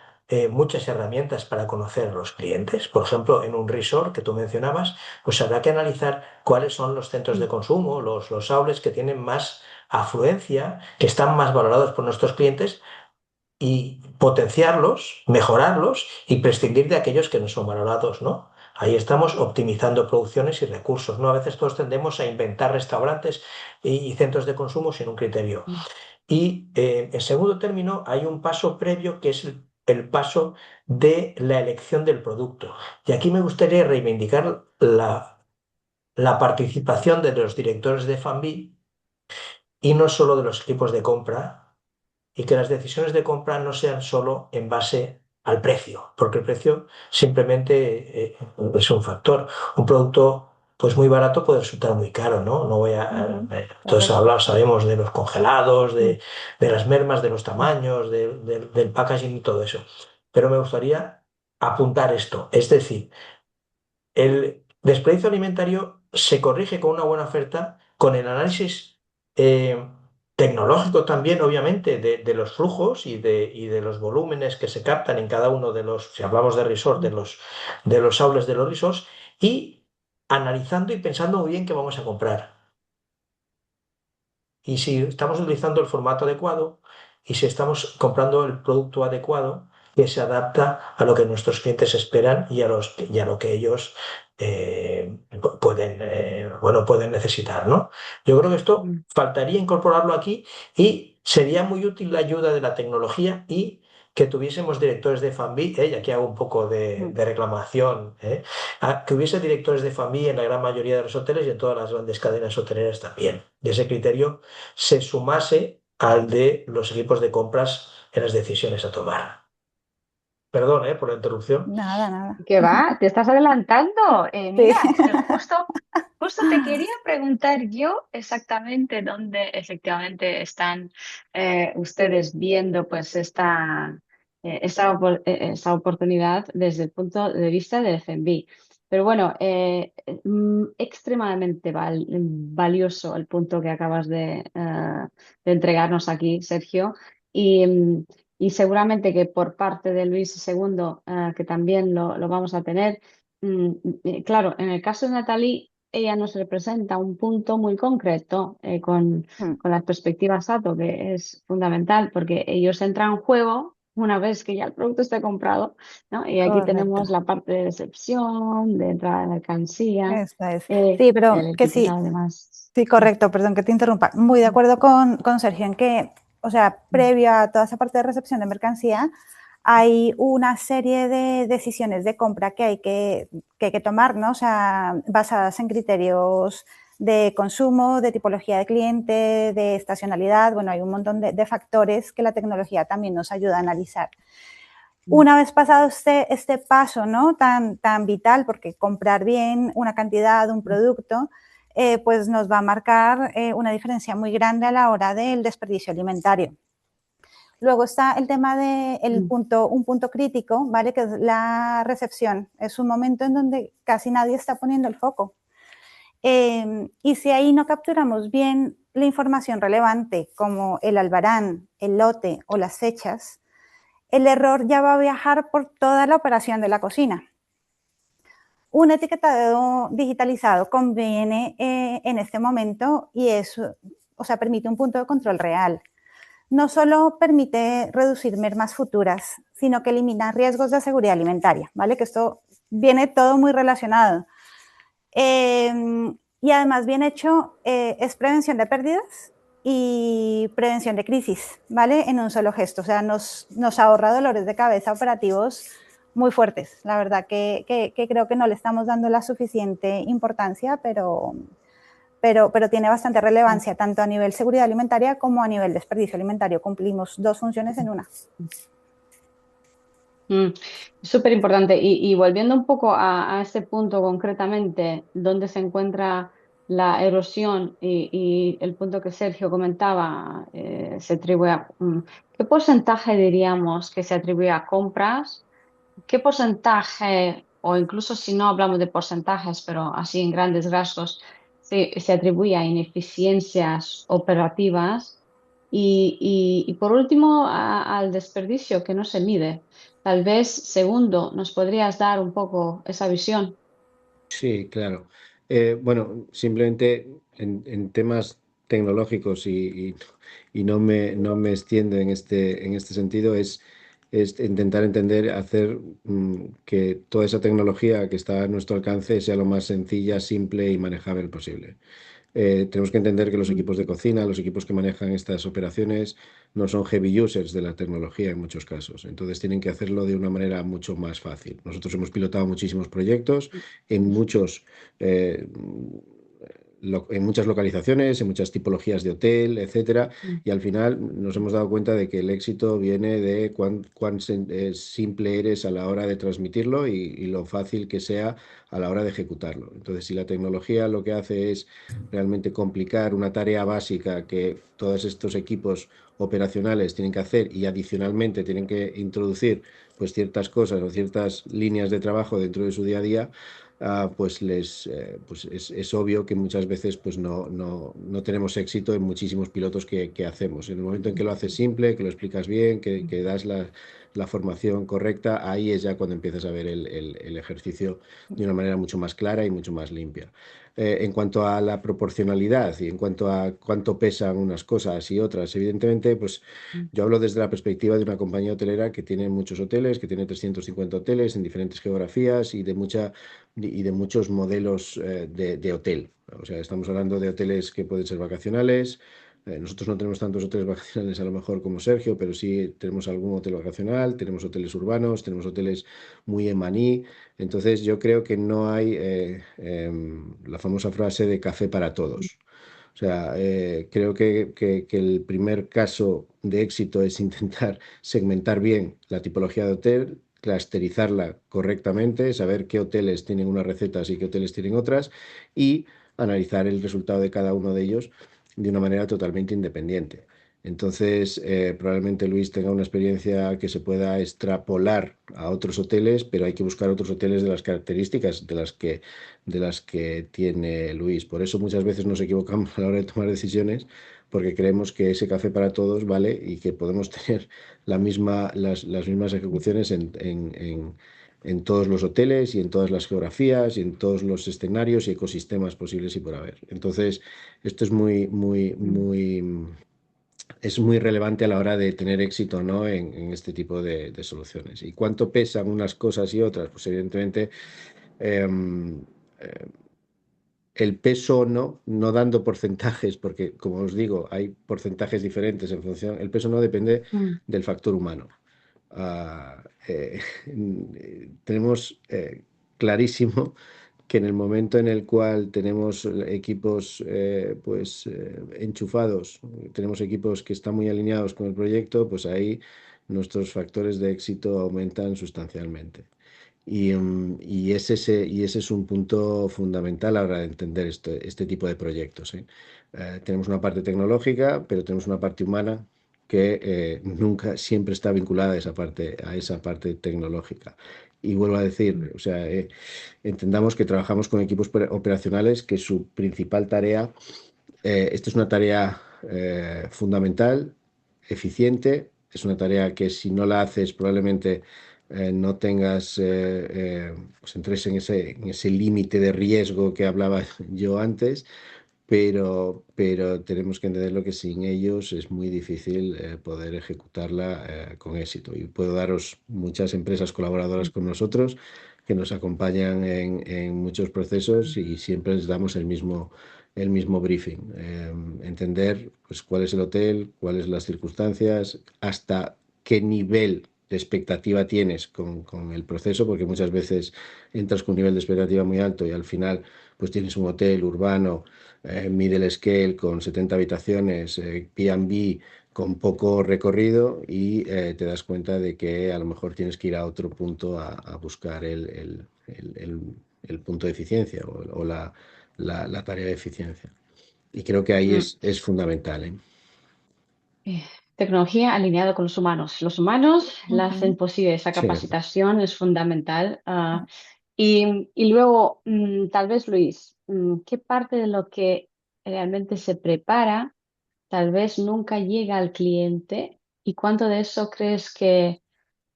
muchas herramientas para conocer a los clientes. Por ejemplo, en un resort que tú mencionabas, pues habrá que analizar cuáles son los centros de consumo, los outlets que tienen más afluencia, que están más valorados por nuestros clientes y potenciarlos, mejorarlos y prescindir de aquellos que no son valorados, ¿no? Ahí estamos optimizando producciones y recursos, ¿no? A veces todos tendemos a inventar restaurantes y centros de consumo sin un criterio. Y en segundo término, hay un paso previo que es el paso de la elección del producto. Y aquí me gustaría reivindicar la participación de los directores de F&B y no solo de los equipos de compra, y que las decisiones de compra no sean solo en base al precio, porque el precio simplemente es un factor. Un producto pues muy barato puede resultar muy caro, ¿no? No voy a, todos sabemos de los congelados, de las mermas, de los tamaños, del packaging y todo eso. Pero me gustaría apuntar esto, es decir, el desperdicio alimentario se corrige con una buena oferta, con el análisis tecnológico también, obviamente, de los flujos y de los volúmenes que se captan en cada uno de los, si hablamos de resort, de los outlets de los resorts, y analizando y pensando muy bien qué vamos a comprar. Y si estamos utilizando el formato adecuado y si estamos comprando el producto adecuado que se adapta a lo que nuestros clientes esperan y a lo que ellos pueden necesitar, ¿no? Yo creo que esto faltaría incorporarlo aquí y sería muy útil la ayuda de la tecnología y que tuviésemos directores de F&B, y aquí hago un poco de reclamación, que hubiese directores de F&B en la gran mayoría de los hoteles y en todas las grandes cadenas hoteleras también. Y ese criterio se sumase al de los equipos de compras en las decisiones a tomar. Perdón, por la interrupción. Nada. ¿Qué va? ¿Te estás adelantando? Mira, Sí. es que justo te quería preguntar yo exactamente dónde efectivamente están ustedes viendo pues esta oportunidad desde el punto de vista del F&B. Pero bueno, extremadamente valioso el punto que acabas de entregarnos aquí, Sergio. Y, y seguramente que por parte de Luis II, que también lo vamos a tener, claro, en el caso de Natalie, ella nos representa un punto muy concreto Mm. con las perspectivas SATO, que es fundamental porque ellos entran en juego una vez que ya el producto está comprado, ¿no? Y aquí Correcto. tenemos la parte de recepción, de entrada de mercancía, Esta es. Sí, pero el que equipo sí, sabe demás. sí, correcto, perdón que te interrumpa. Muy de acuerdo con Sergio en que, o sea, previo a toda esa parte de recepción de mercancía, hay una serie de decisiones de compra que hay que tomar, ¿no? O sea, basadas en criterios de consumo, de tipología de cliente, de estacionalidad. Bueno, hay un montón de factores que la tecnología también nos ayuda a analizar. Una vez pasado este paso, ¿no? tan vital, porque comprar bien una cantidad, un producto, pues nos va a marcar una diferencia muy grande a la hora del desperdicio alimentario. Luego está el tema de un punto crítico, ¿vale? Que es la recepción. Es un momento en donde casi nadie está poniendo el foco. Y si ahí no capturamos bien la información relevante, como el albarán, el lote o las fechas, el error ya va a viajar por toda la operación de la cocina. Un etiquetado digitalizado conviene en este momento y eso, o sea, permite un punto de control real. No solo permite reducir mermas futuras, sino que elimina riesgos de seguridad alimentaria, ¿vale? Que esto viene todo muy relacionado. Y además, bien hecho, es prevención de pérdidas y prevención de crisis, ¿vale? En un solo gesto. O sea, nos ahorra dolores de cabeza operativos muy fuertes. La verdad que creo que no le estamos dando la suficiente importancia, pero tiene bastante relevancia, tanto a nivel seguridad alimentaria como a nivel desperdicio alimentario. Cumplimos dos funciones en una. Súper importante. Y volviendo un poco a ese punto concretamente, donde se encuentra la erosión y el punto que Sergio comentaba, se atribuye a, ¿qué porcentaje diríamos que se atribuye a compras? ¿Qué porcentaje, o incluso si no hablamos de porcentajes, pero así en grandes rasgos, se atribuye a ineficiencias operativas? Y por último, al desperdicio que no se mide. Tal vez, segundo, ¿nos podrías dar un poco esa visión? Sí, claro. Bueno, simplemente en temas tecnológicos y no me extiendo en este sentido, es intentar entender, hacer que toda esa tecnología que está a nuestro alcance sea lo más sencilla, simple y manejable posible. Tenemos que entender que los equipos de cocina, los equipos que manejan estas operaciones, no son heavy users de la tecnología en muchos casos. Entonces tienen que hacerlo de una manera mucho más fácil. Nosotros hemos pilotado muchísimos proyectos en eh, en muchas localizaciones, en muchas tipologías de hotel, etcétera, y al final nos hemos dado cuenta de que el éxito viene de cuán simple eres a la hora de transmitirlo y lo fácil que sea a la hora de ejecutarlo. Entonces, si la tecnología lo que hace es realmente complicar una tarea básica que todos estos equipos operacionales tienen que hacer y adicionalmente tienen que introducir pues ciertas cosas o ciertas líneas de trabajo dentro de su día a día, pues pues es obvio que muchas veces pues no tenemos éxito en muchísimos pilotos que hacemos. En el momento en que lo haces simple, que lo explicas bien, que das la formación correcta, ahí es ya cuando empiezas a ver el ejercicio de una manera mucho más clara y mucho más limpia. En cuanto a la proporcionalidad y en cuanto a cuánto pesan unas cosas y otras, evidentemente, pues yo hablo desde la perspectiva de una compañía hotelera que tiene muchos hoteles, que tiene 350 hoteles en diferentes geografías y de muchos modelos de hotel. O sea, estamos hablando de hoteles que pueden ser vacacionales. Nosotros no tenemos tantos hoteles vacacionales a lo mejor como Sergio, pero sí tenemos algún hotel vacacional, tenemos hoteles urbanos, tenemos hoteles muy en maní. Entonces yo creo que no hay la famosa frase de café para todos. O sea, creo que el primer caso de éxito es intentar segmentar bien la tipología de hotel, clusterizarla correctamente, saber qué hoteles tienen unas recetas y qué hoteles tienen otras y analizar el resultado de cada uno de ellos de una manera totalmente independiente. Entonces, probablemente Luis tenga una experiencia que se pueda extrapolar a otros hoteles, pero hay que buscar otros hoteles de las características de las que tiene Luis. Por eso muchas veces nos equivocamos a la hora de tomar decisiones, porque creemos que ese café para todos vale y que podemos tener las mismas ejecuciones en todos los hoteles y en todas las geografías y en todos los escenarios y ecosistemas posibles y por haber. Entonces, esto es es muy relevante a la hora de tener éxito, ¿no? En este tipo de soluciones. ¿Y cuánto pesan unas cosas y otras? Pues evidentemente em, eh, el peso no dando porcentajes, porque como os digo, hay porcentajes diferentes en función, el peso no depende Mm. del factor humano. Ah, tenemos clarísimo que en el momento en el cual tenemos equipos enchufados, tenemos equipos que están muy alineados con el proyecto, pues ahí nuestros factores de éxito aumentan sustancialmente. Y ese es un punto fundamental a la hora de entender este tipo de proyectos, ¿eh? Tenemos una parte tecnológica, pero tenemos una parte humana que nunca siempre está vinculada a esa parte tecnológica. Y vuelvo a decir, o sea, entendamos que trabajamos con equipos operacionales que su principal tarea, esto es una tarea fundamental, eficiente, es una tarea que si no la haces probablemente no tengas, pues entres en ese límite de riesgo que hablaba yo antes, pero tenemos que entenderlo que sin ellos es muy difícil poder ejecutarla con éxito. Y puedo daros muchas empresas colaboradoras con nosotros que nos acompañan en muchos procesos y siempre les damos el mismo briefing. Entender pues, cuál es el hotel, cuáles las circunstancias, hasta qué nivel de expectativa tienes con el proceso, porque muchas veces entras con un nivel de expectativa muy alto y al final pues tienes un hotel urbano middle scale con 70 habitaciones, P&B con poco recorrido y te das cuenta de que a lo mejor tienes que ir a otro punto a buscar el punto de eficiencia o la tarea de eficiencia. Y creo que ahí Mm. es fundamental, ¿eh? Tecnología alineado con los humanos. Los humanos la hacen Ujú. posible, esa Sí. capacitación es fundamental. Y luego, tal vez, Luis, ¿qué parte de lo que realmente se prepara tal vez nunca llega al cliente? ¿Y cuánto de eso crees que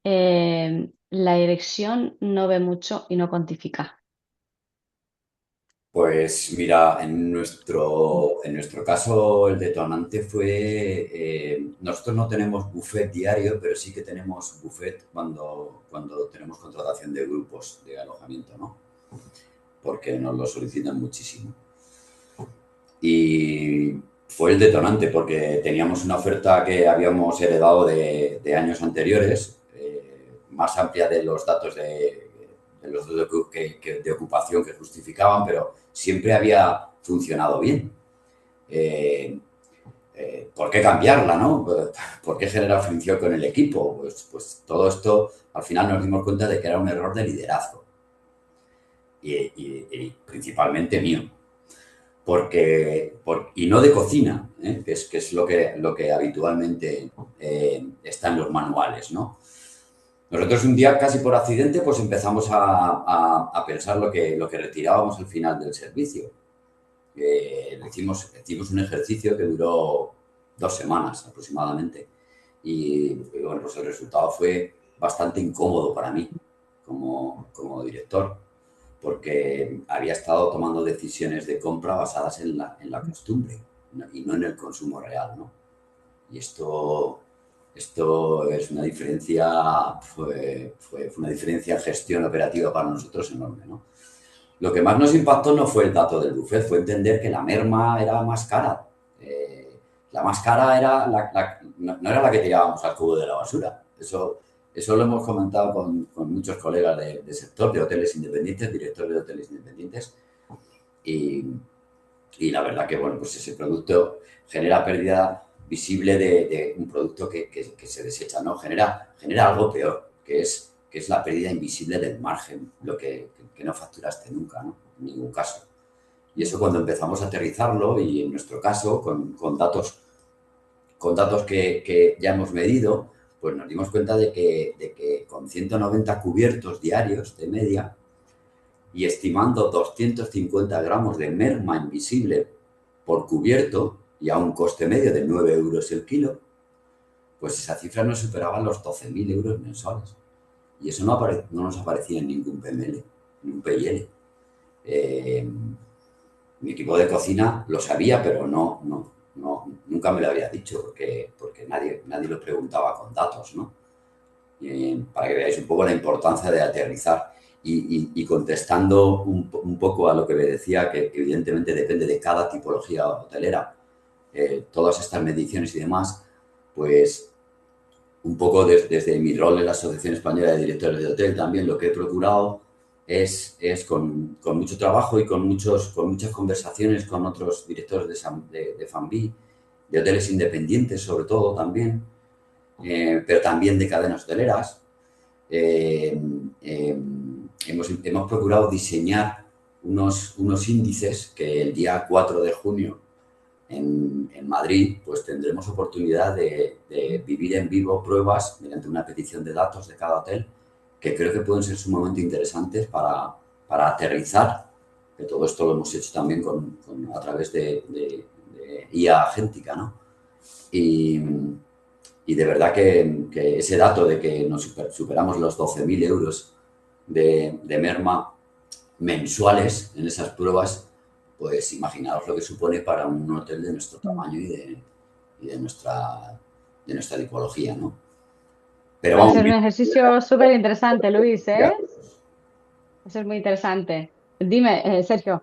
la dirección no ve mucho y no cuantifica? Pues mira, en nuestro caso el detonante fue, nosotros no tenemos buffet diario, pero sí que tenemos buffet cuando tenemos contratación de grupos de alojamiento, ¿no? Porque nos lo solicitan muchísimo. Y fue el detonante porque teníamos una oferta que habíamos heredado de años anteriores, más amplia de los datos de ocupación que justificaban, pero siempre había funcionado bien. ¿Por qué cambiarla, no? ¿Por qué generar fricción con el equipo? Pues todo esto, al final nos dimos cuenta de que era un error de liderazgo y principalmente mío. Y no de cocina, que es lo que habitualmente está en los manuales, ¿no? Nosotros un día, casi por accidente, pues empezamos a pensar lo que retirábamos al final del servicio. Hicimos un ejercicio que duró 2 semanas aproximadamente. Y bueno, pues el resultado fue bastante incómodo para mí como director, porque había estado tomando decisiones de compra basadas en la costumbre y no en el consumo real, ¿no? Y esto es una diferencia, fue una diferencia en gestión operativa para nosotros enorme, ¿no? Lo que más nos impactó no fue el dato del buffet, fue entender que la merma era más cara. La más cara era no era la que tirábamos al cubo de la basura. Eso lo hemos comentado con muchos colegas del sector, de hoteles independientes, directores de hoteles independientes. Y la verdad que, bueno, pues ese producto genera pérdida visible de un producto que se desecha, ¿no? Genera algo peor, que es la pérdida invisible del margen, lo que no facturaste nunca, ¿no? En ningún caso. Y eso cuando empezamos a aterrizarlo, y en nuestro caso, con datos con datos que ya hemos medido, pues nos dimos cuenta de que con 190 cubiertos diarios de media y estimando 250 gramos de merma invisible por cubierto y a un coste medio de 9 euros el kilo, pues esa cifra no superaba los 12.000 euros mensuales. Y eso no nos aparecía en ningún PML, en un PIL. Mi equipo de cocina lo sabía, pero nunca me lo había dicho, porque nadie lo preguntaba con datos, ¿no? Para que veáis un poco la importancia de aterrizar. Y contestando un poco a lo que me decía, que evidentemente depende de cada tipología hotelera, todas estas mediciones y demás, pues un poco desde mi rol en la Asociación Española de Directores de Hotel también lo que he procurado es con mucho trabajo y con muchas conversaciones con otros directores de F&B, de hoteles independientes sobre todo también, pero también de cadenas hoteleras. Hemos procurado diseñar unos índices que el día 4 de junio en Madrid pues tendremos oportunidad de vivir en vivo pruebas mediante una petición de datos de cada hotel que creo que pueden ser sumamente interesantes para aterrizar, que todo esto lo hemos hecho también a través de IA agéntica, ¿no? Y de verdad que ese dato de que nos superamos los 12.000 euros de merma mensuales en esas pruebas, pues imaginaos lo que supone para un hotel de nuestro tamaño y de nuestra tipología, ¿no? Pero Va a vamos, ser un ejercicio súper interesante, Luis, ¿eh? ya. Va a ser muy interesante. Dime, Sergio.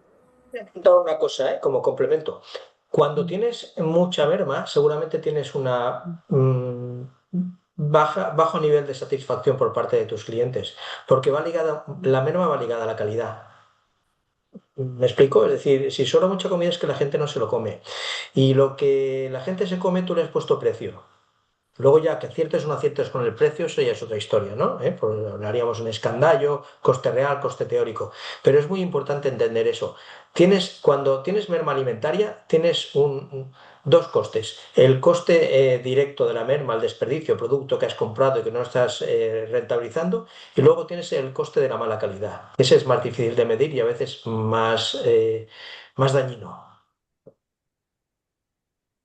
Una cosa, como complemento. Cuando tienes mucha merma, seguramente tienes una bajo nivel de satisfacción por parte de tus clientes, porque la merma va ligada a la calidad. ¿Me explico? Es decir, si sobra mucha comida es que la gente no se lo come. Y lo que la gente se come, tú le has puesto precio. Luego ya que aciertes o no aciertes con el precio, eso ya es otra historia, ¿no? Pues hablaríamos en escandallo, coste real, coste teórico. Pero es muy importante entender eso. Cuando tienes merma alimentaria, tienes dos costes. El coste directo de la merma, el desperdicio, producto que has comprado y que no estás rentabilizando. Y luego tienes el coste de la mala calidad. Ese es más difícil de medir y a veces más dañino.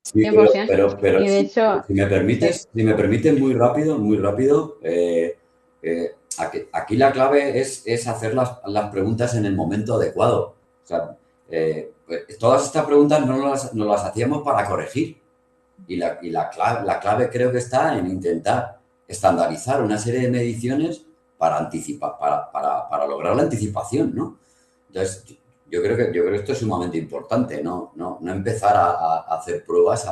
Sí, 100%. Y de si hecho, me sí. permites muy rápido, aquí la clave es hacer las preguntas en el momento adecuado. O sea, pues, todas estas preguntas no las hacíamos para corregir. Y la clave creo que está en intentar estandarizar una serie de mediciones para anticipar, para lograr la anticipación, ¿no? Entonces, yo creo que esto es sumamente importante, no empezar a hacer pruebas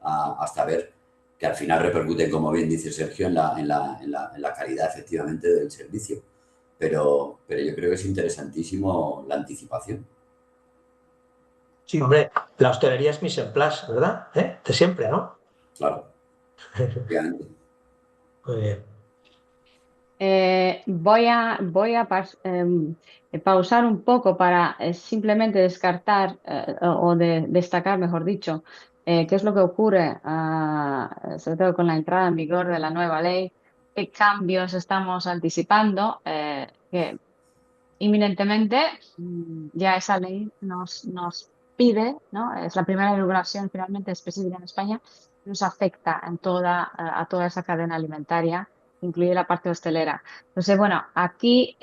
hasta ver que al final repercuten, como bien dice Sergio, en la calidad efectivamente del servicio. Pero yo creo que es interesantísimo la anticipación. Sí, hombre, la hostelería es mise en place, ¿verdad? De siempre, ¿no? Claro, obviamente. Muy bien. Voy a pausar un poco para simplemente descartar o destacar, mejor dicho, qué es lo que ocurre, sobre todo con la entrada en vigor de la nueva ley, qué cambios estamos anticipando, que inminentemente ya esa ley nos pide, ¿no? Es la primera regulación finalmente específica en España, nos afecta a toda esa cadena alimentaria, incluye la parte hostelera. Entonces, bueno, aquí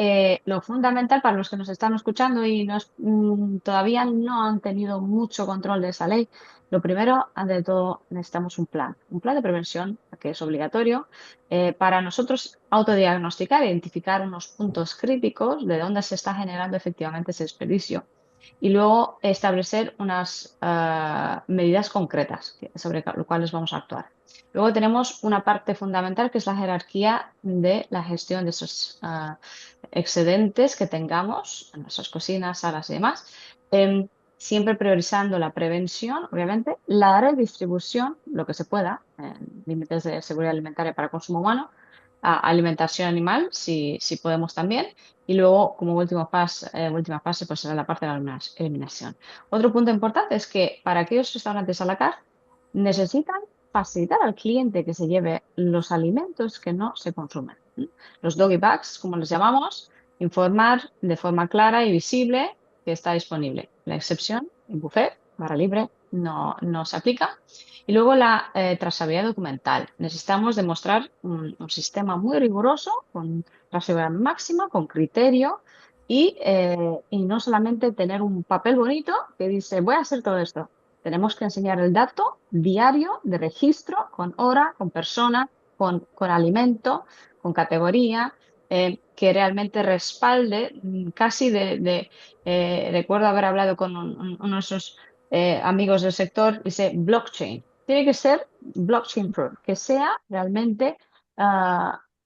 lo fundamental para los que nos están escuchando y todavía no han tenido mucho control de esa ley, lo primero, ante de todo, necesitamos un plan de prevención que es obligatorio para nosotros autodiagnosticar, identificar unos puntos críticos de dónde se está generando efectivamente ese desperdicio y luego establecer unas medidas concretas sobre las cuales vamos a actuar. Luego tenemos una parte fundamental que es la jerarquía de la gestión de esos excedentes que tengamos en nuestras cocinas, salas y demás. Siempre priorizando la prevención, obviamente, la redistribución, lo que se pueda, en límites de seguridad alimentaria para consumo humano, alimentación animal, si podemos también, y luego, como última fase, pues será la parte de la eliminación. Otro punto importante es que para aquellos restaurantes a la carte necesitan facilitar al cliente que se lleve los alimentos que no se consumen. Los doggy bags, como los llamamos, informar de forma clara y visible que está disponible. La excepción en buffet, barra libre, no se aplica. Y luego la trazabilidad documental. Necesitamos demostrar un sistema muy riguroso, con trazabilidad máxima, con criterio y no solamente tener un papel bonito que dice voy a hacer todo esto. Tenemos que enseñar el dato diario de registro con hora, con persona, con alimento, con categoría, que realmente respalde casi recuerdo haber hablado con uno de esos amigos del sector, dice blockchain. Tiene que ser blockchain proof, que sea realmente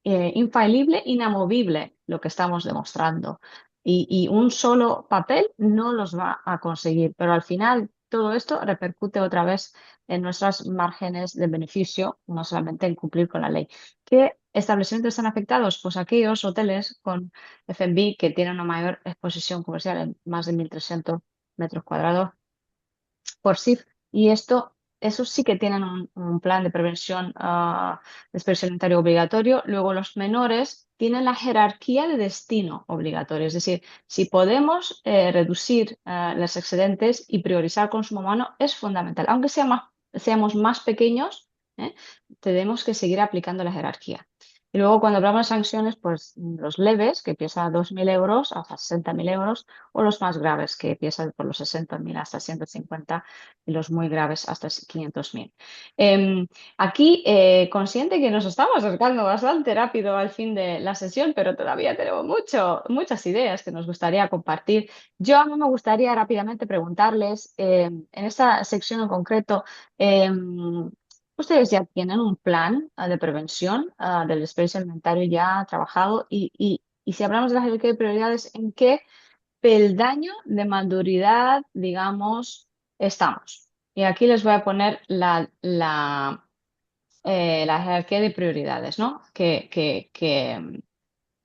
infalible, inamovible lo que estamos demostrando. Y un solo papel no los va a conseguir, pero al final todo esto repercute otra vez en nuestros márgenes de beneficio, no solamente en cumplir con la ley. ¿Qué establecimientos están afectados? Pues aquellos hoteles con F&B que tienen una mayor exposición comercial en más de 1.300 metros cuadrados por SIF, y esos sí que tienen un plan de prevención de expresión alimentaria obligatorio. Luego los menores tienen la jerarquía de destino obligatorio, es decir, si podemos reducir los excedentes y priorizar el consumo humano es fundamental. Aunque seamos más pequeños, tenemos que seguir aplicando la jerarquía. Y luego cuando hablamos de sanciones, pues los leves, que empiezan a 2.000 euros hasta 60.000 euros, o los más graves, que empiezan por los 60.000 hasta 150, y los muy graves hasta 500.000. Aquí, consciente que nos estamos acercando bastante rápido al fin de la sesión, pero todavía tenemos muchas ideas que nos gustaría compartir. Yo a mí me gustaría rápidamente preguntarles, en esta sección en concreto, ¿ustedes ya tienen un plan de prevención del desperdicio alimentario ya trabajado? Y si hablamos de la jerarquía de prioridades, ¿en qué peldaño de maduridad, digamos, estamos? Y aquí les voy a poner la jerarquía de prioridades, ¿no? Que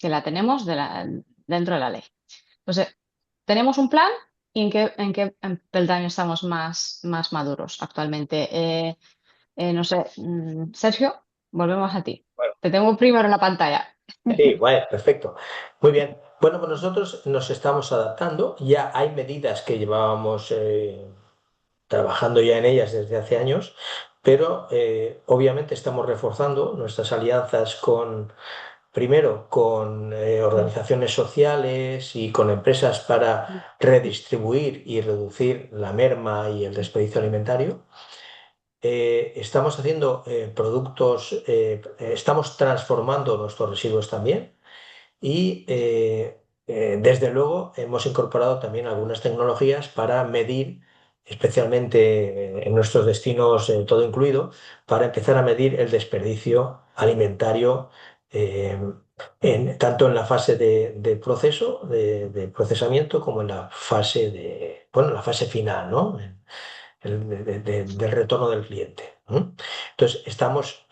la tenemos dentro de la ley. Entonces, tenemos un plan y en qué peldaño estamos más maduros actualmente. No sé, Sergio, volvemos a ti. Bueno. Te tengo primero en la pantalla. Sí, bueno, perfecto. Muy bien. Bueno, pues nosotros nos estamos adaptando. Ya hay medidas que llevábamos trabajando ya en ellas desde hace años, pero obviamente estamos reforzando nuestras alianzas primero con organizaciones sociales y con empresas para redistribuir y reducir la merma y el desperdicio alimentario. Estamos haciendo productos, estamos transformando nuestros residuos también. Y desde luego hemos incorporado también algunas tecnologías para medir, especialmente en nuestros destinos, todo incluido, para empezar a medir el desperdicio alimentario, eh, tanto en la fase de proceso, de procesamiento, como en la fase la fase final, ¿no? Del retorno del cliente. Entonces, estamos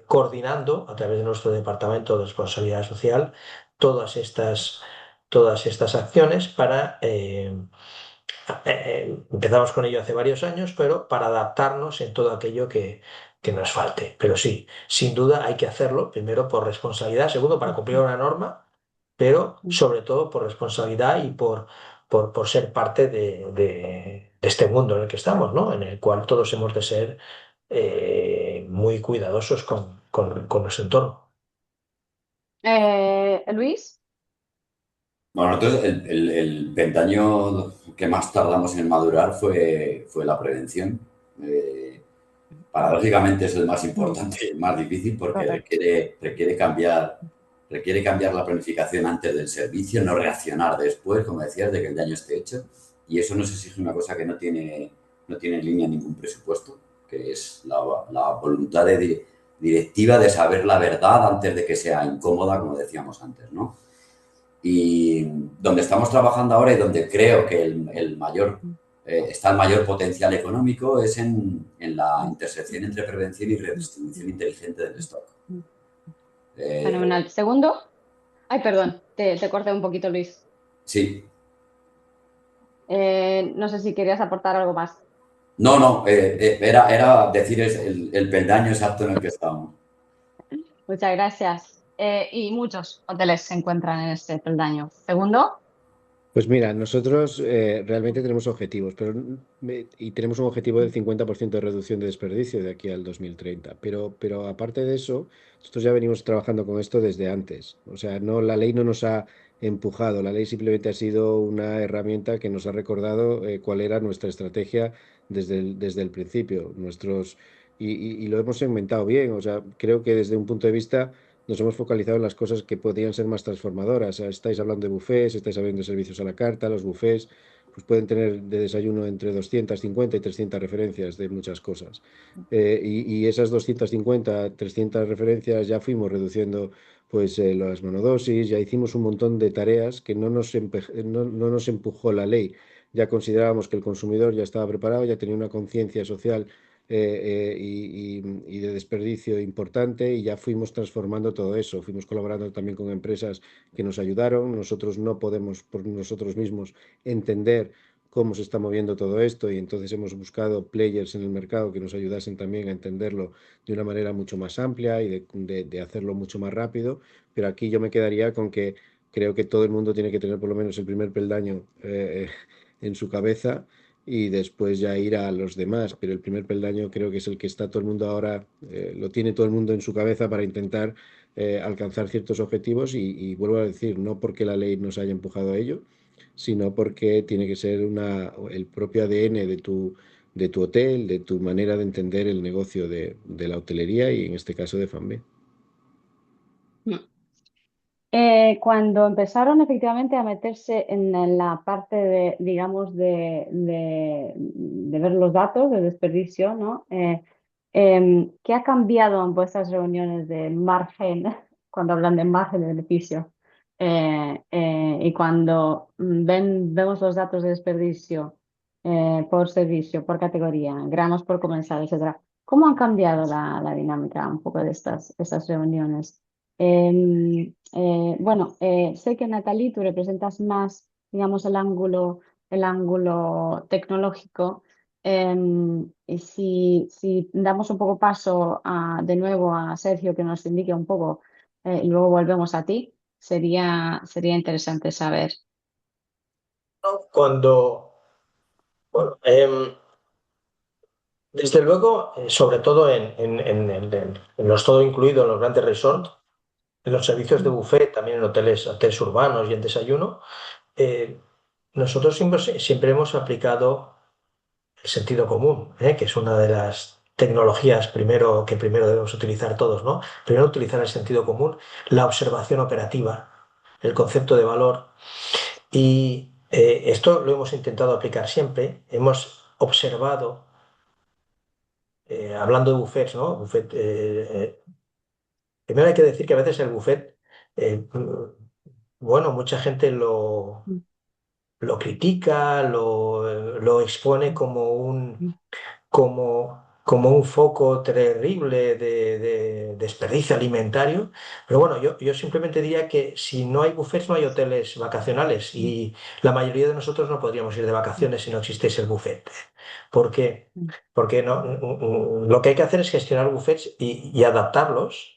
coordinando a través de nuestro Departamento de Responsabilidad Social todas estas acciones para, empezamos con ello hace varios años, pero para adaptarnos en todo aquello que nos falte. Pero sí, sin duda hay que hacerlo, primero por responsabilidad, segundo para cumplir una norma, pero sobre todo por responsabilidad y por ser parte de este mundo en el que estamos, ¿no? En el cual todos hemos de ser muy cuidadosos con nuestro entorno. Luis. Bueno, nosotros el peldaño que más tardamos en madurar fue la prevención. Paradójicamente es el más importante y el más difícil porque requiere cambiar la planificación antes del servicio, no reaccionar después, como decías, de que el daño esté hecho. Y eso nos exige una cosa que no tiene en línea ningún presupuesto, que es la voluntad directiva de saber la verdad antes de que sea incómoda, como decíamos antes, ¿no? Y donde estamos trabajando ahora y donde creo que está el mayor potencial económico es en la intersección entre prevención y redistribución inteligente del stock. Fenomenal. Segundo. Ay, perdón, te corté un poquito, Luis. Sí. No sé si querías aportar algo más. No, era decir el peldaño exacto en el que estamos. Muchas gracias. Y muchos hoteles se encuentran en este peldaño. Segundo, Pues mira, nosotros realmente tenemos objetivos, y tenemos un objetivo del 50% de reducción de desperdicio de aquí al 2030. Pero aparte de eso, nosotros ya venimos trabajando con esto desde antes. O sea, no, la ley no nos ha empujado, la ley simplemente ha sido una herramienta que nos ha recordado cuál era nuestra estrategia desde el principio. Y lo hemos segmentado bien. O sea, creo que desde un punto de vista nos hemos focalizado en las cosas que podrían ser más transformadoras. Estáis hablando de buffets, estáis hablando de servicios a la carta. Los buffets pues pueden tener de desayuno entre 250 y 300 referencias de muchas cosas. Y esas 250, 300 referencias ya fuimos reduciendo pues las monodosis, ya hicimos un montón de tareas que no nos empujó la ley. Ya considerábamos que el consumidor ya estaba preparado, ya tenía una conciencia social y de desperdicio importante, y ya fuimos transformando todo eso. Fuimos colaborando también con empresas que nos ayudaron. Nosotros no podemos por nosotros mismos entender cómo se está moviendo todo esto, y entonces hemos buscado players en el mercado que nos ayudasen también a entenderlo de una manera mucho más amplia y de hacerlo mucho más rápido. Pero aquí yo me quedaría con que creo que todo el mundo tiene que tener por lo menos el primer peldaño en su cabeza, y después ya ir a los demás. Pero el primer peldaño creo que es el que está todo el mundo ahora, lo tiene todo el mundo en su cabeza para intentar alcanzar ciertos objetivos, y vuelvo a decir, no porque la ley nos haya empujado a ello, sino porque tiene que ser el propio ADN de tu hotel, de tu manera de entender el negocio de la hotelería y en este caso de Fanbe. cuando empezaron efectivamente a meterse en la parte de, digamos, de ver los datos de desperdicio, ¿no? ¿Qué ha cambiado en vuestras reuniones de margen, cuando hablan de margen de beneficio? Y cuando vemos los datos de desperdicio por servicio, por categoría, gramos por comensal, etcétera. ¿Cómo han cambiado la dinámica un poco de estas reuniones? Bueno, sé que Natalie, tú representas más, digamos, el ángulo tecnológico. Y si damos un poco paso de nuevo a Sergio, que nos indique un poco, y luego volvemos a ti, sería interesante saber. Cuando, bueno, desde luego, sobre todo en los todo incluido, en los grandes resorts, en los servicios de buffet, también en hoteles urbanos y en desayuno, eh, nosotros siempre hemos aplicado el sentido común, que es una de las tecnologías que primero debemos utilizar todos, ¿no? Primero utilizar el sentido común, la observación operativa, el concepto de valor. Y esto lo hemos intentado aplicar siempre. Hemos observado, hablando de buffets, ¿no? Primero hay que decir que a veces el buffet, bueno, mucha gente lo critica, lo expone como un foco terrible de desperdicio alimentario. Pero bueno, yo simplemente diría que si no hay buffets, no hay hoteles vacacionales, y la mayoría de nosotros no podríamos ir de vacaciones si no existiese el buffet. ¿Por qué? Porque lo que hay que hacer es gestionar buffets y adaptarlos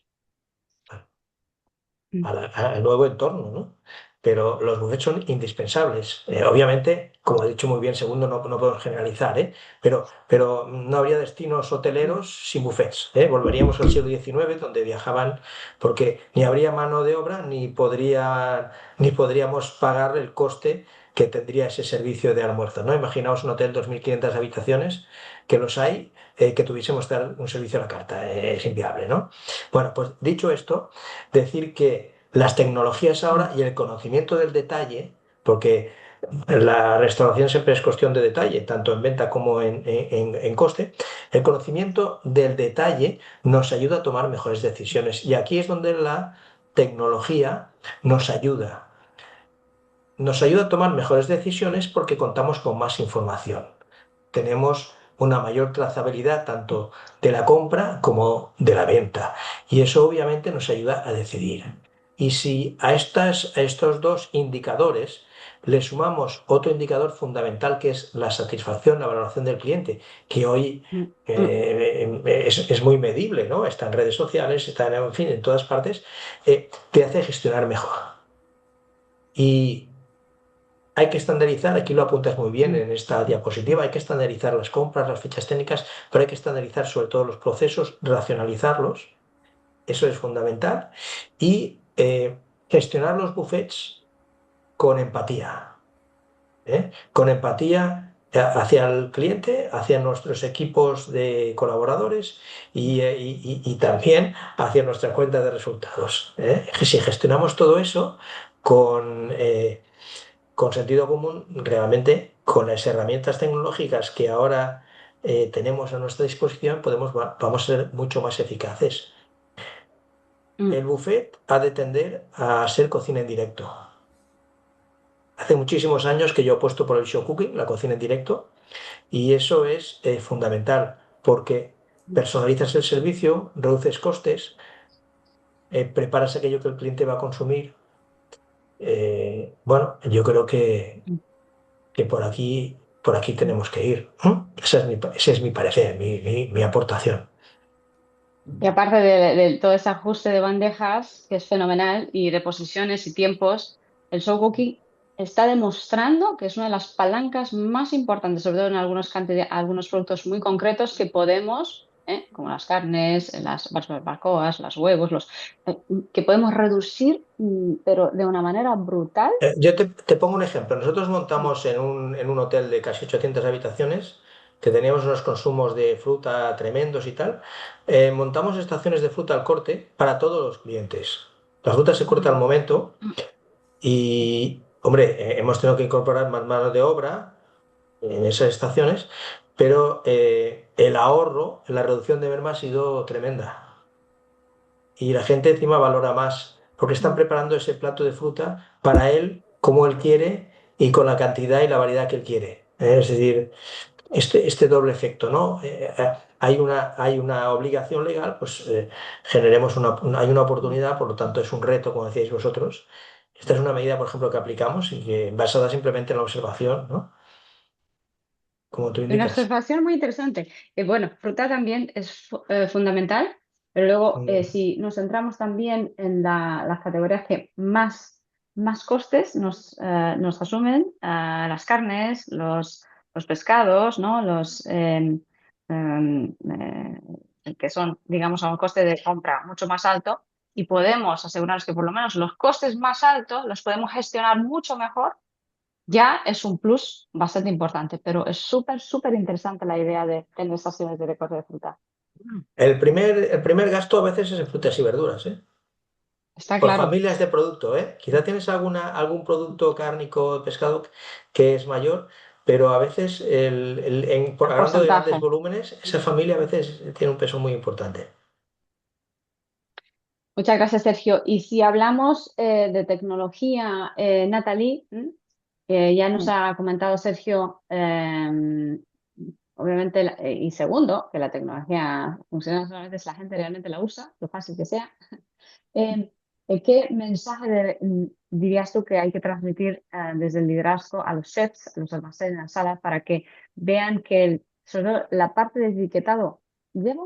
al nuevo entorno, ¿no? Pero los buffets son indispensables. Obviamente, como ha dicho muy bien Segundo, no podemos generalizar, ¿eh? Pero no habría destinos hoteleros sin buffets, ¿eh? Volveríamos al siglo XIX, donde viajaban, porque ni habría mano de obra, ni podríamos pagar el coste que tendría ese servicio de almuerzo, ¿no? Imaginaos un hotel 2.500 habitaciones, que los hay, que tuviésemos que dar un servicio a la carta. Es inviable, ¿no? Bueno, pues dicho esto, decir que las tecnologías ahora y el conocimiento del detalle, porque la restauración siempre es cuestión de detalle, tanto en venta como en coste, el conocimiento del detalle nos ayuda a tomar mejores decisiones. Y aquí es donde la tecnología nos ayuda. Nos ayuda a tomar mejores decisiones porque contamos con más información. Tenemos una mayor trazabilidad tanto de la compra como de la venta. Y eso obviamente nos ayuda a decidir. Y si a estos dos indicadores le sumamos otro indicador fundamental que es la satisfacción, la valoración del cliente, que hoy es muy medible, ¿no? Está en redes sociales, está en fin, en todas partes, te hace gestionar mejor. Y hay que estandarizar, aquí lo apuntas muy bien en esta diapositiva, hay que estandarizar las compras, las fichas técnicas, pero hay que estandarizar sobre todo los procesos, racionalizarlos, eso es fundamental, y gestionar los buffets con empatía, ¿eh? Con empatía hacia el cliente, hacia nuestros equipos de colaboradores y también hacia nuestra cuenta de resultados, ¿eh? Si gestionamos todo eso con sentido común, realmente con las herramientas tecnológicas que ahora tenemos a nuestra disposición, vamos a ser mucho más eficaces. El buffet ha de tender a ser cocina en directo. Hace muchísimos años que yo apuesto por el show cooking, la cocina en directo, y eso es fundamental porque personalizas el servicio, reduces costes, preparas aquello que el cliente va a consumir. Bueno, yo creo que por aquí tenemos que ir. Ese es mi parecer, mi aportación. Y aparte de todo ese ajuste de bandejas, que es fenomenal, y de posiciones y tiempos, el show cooking está demostrando que es una de las palancas más importantes, sobre todo en algunos productos muy concretos que podemos, como las carnes, las barbacoas, los huevos, que podemos reducir, pero de una manera brutal. Yo te pongo un ejemplo. Nosotros montamos en un hotel de casi 800 habitaciones, que teníamos unos consumos de fruta tremendos y tal. Montamos estaciones de fruta al corte para todos los clientes. La fruta se corta al momento y, hombre, hemos tenido que incorporar más mano de obra en esas estaciones, pero el ahorro, la reducción de merma ha sido tremenda. Y la gente encima valora más, porque están preparando ese plato de fruta para él, como él quiere y con la cantidad y la variedad que él quiere. Es decir, este doble efecto, ¿no? Hay una obligación legal, pues generemos hay una oportunidad, por lo tanto es un reto, como decíais vosotros. Esta es una medida, por ejemplo, que aplicamos y que basada simplemente en la observación, ¿no? Como tú Una indicas. observación muy interesante. Bueno, fruta también es fundamental, pero luego si nos centramos también en las categorías que más costes nos asumen, las carnes, los pescados, ¿no? Que son, digamos, a un coste de compra mucho más alto, y podemos asegurarnos que por lo menos los costes más altos los podemos gestionar mucho mejor. Ya es un plus bastante importante, pero es súper interesante la idea de tener estaciones de recorte de fruta. El primer gasto a veces es en frutas y verduras, ¿eh? Está Por claro. familias de producto, ¿eh? Quizá tienes algún producto cárnico, pescado que es mayor, pero a veces, El hablando de grandes porcentaje. volúmenes, esa familia a veces tiene un peso muy importante. Muchas gracias, Sergio. Y si hablamos de tecnología, Natalie, ya nos ha comentado Sergio, obviamente, y segundo, que la tecnología funciona solamente si la gente realmente la usa, lo fácil que sea. ¿Qué mensaje dirías tú que hay que transmitir desde el liderazgo a los chefs, a los almacenes, a las salas, para que vean que sobre todo la parte de etiquetado lleva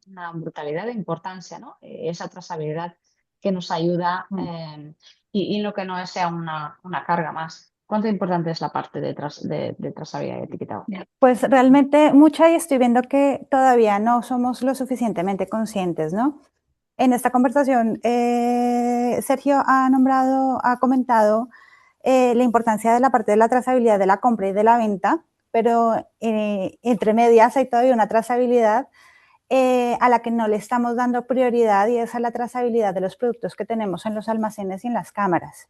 una brutalidad de importancia, ¿no? Esa trazabilidad que nos ayuda y lo que no sea una carga más. ¿Cuánto importante es la parte de trazabilidad y etiquetado? Pues realmente mucha, y estoy viendo que todavía no somos lo suficientemente conscientes, ¿no? En esta conversación, Sergio ha comentado la importancia de la parte de la trazabilidad de la compra y de la venta, pero entre medias hay todavía una trazabilidad a la que no le estamos dando prioridad, y es a la trazabilidad de los productos que tenemos en los almacenes y en las cámaras.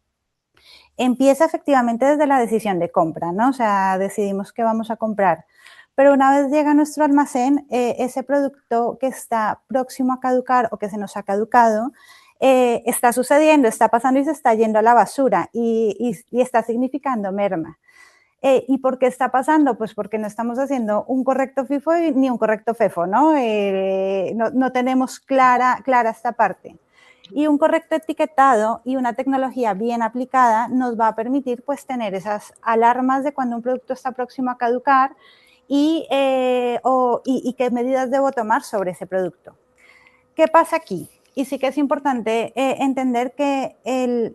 Empieza efectivamente desde la decisión de compra, ¿no? O sea, decidimos qué vamos a comprar. Pero una vez llega a nuestro almacén, ese producto que está próximo a caducar o que se nos ha caducado, está sucediendo, está pasando y se está yendo a la basura y está significando merma. ¿Y por qué está pasando? Pues porque no estamos haciendo un correcto FIFO ni un correcto FEFO, ¿no? No tenemos clara esta parte. Y un correcto etiquetado y una tecnología bien aplicada nos va a permitir pues tener esas alarmas de cuando un producto está próximo a caducar y qué medidas debo tomar sobre ese producto. ¿Qué pasa aquí? Y sí que es importante entender que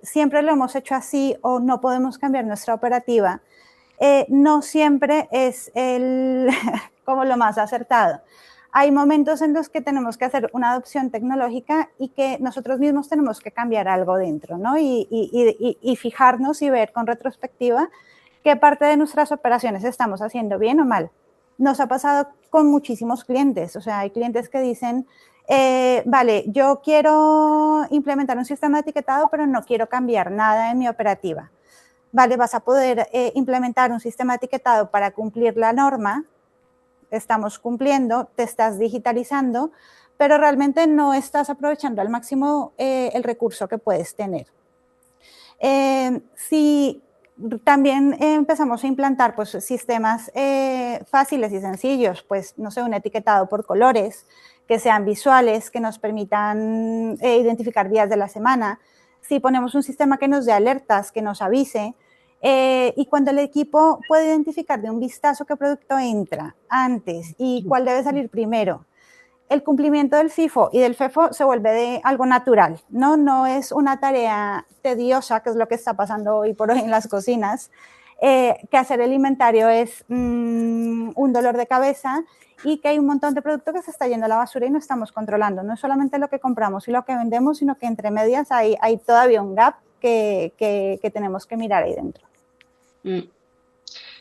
siempre lo hemos hecho así o no podemos cambiar nuestra operativa. No siempre es como lo más acertado. Hay momentos en los que tenemos que hacer una adopción tecnológica y que nosotros mismos tenemos que cambiar algo dentro, ¿no? Y fijarnos y ver con retrospectiva qué parte de nuestras operaciones estamos haciendo bien o mal. Nos ha pasado con muchísimos clientes, o sea, hay clientes que dicen, vale, yo quiero implementar un sistema de etiquetado, pero no quiero cambiar nada en mi operativa. Vale, vas a poder implementar un sistema de etiquetado para cumplir la norma, estamos cumpliendo, te estás digitalizando, pero realmente no estás aprovechando al máximo el recurso que puedes tener. Si también empezamos a implantar pues, sistemas fáciles y sencillos, pues no sé, un etiquetado por colores, que sean visuales, que nos permitan identificar días de la semana. Si ponemos un sistema que nos dé alertas, que nos avise, y cuando el equipo puede identificar de un vistazo qué producto entra antes y cuál debe salir primero, el cumplimiento del FIFO y del FEFO se vuelve de algo natural, ¿no? No es una tarea tediosa, que es lo que está pasando hoy por hoy en las cocinas, que hacer el inventario es un dolor de cabeza y que hay un montón de producto que se está yendo a la basura y no estamos controlando. No es solamente lo que compramos y lo que vendemos, sino que entre medias hay todavía un gap que tenemos que mirar ahí dentro.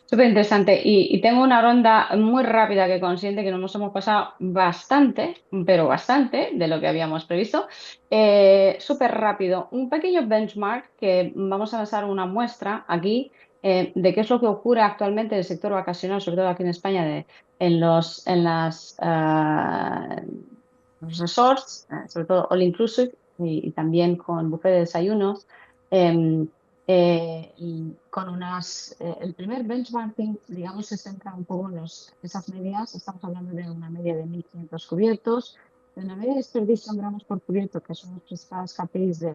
Súper interesante. Y tengo una ronda muy rápida que consiente que nos hemos pasado bastante, pero bastante de lo que habíamos previsto. Súper rápido. Un pequeño benchmark que vamos a basar una muestra aquí de qué es lo que ocurre actualmente en el sector vacacional, sobre todo aquí en España, en los resorts, sobre todo all inclusive y también con buffet de desayunos. Con el primer benchmarking, digamos, se centra un poco en esas medias. Estamos hablando de una media de 1.500 cubiertos, de una media de desperdicio en gramos por cubierto, que son los principales KPIs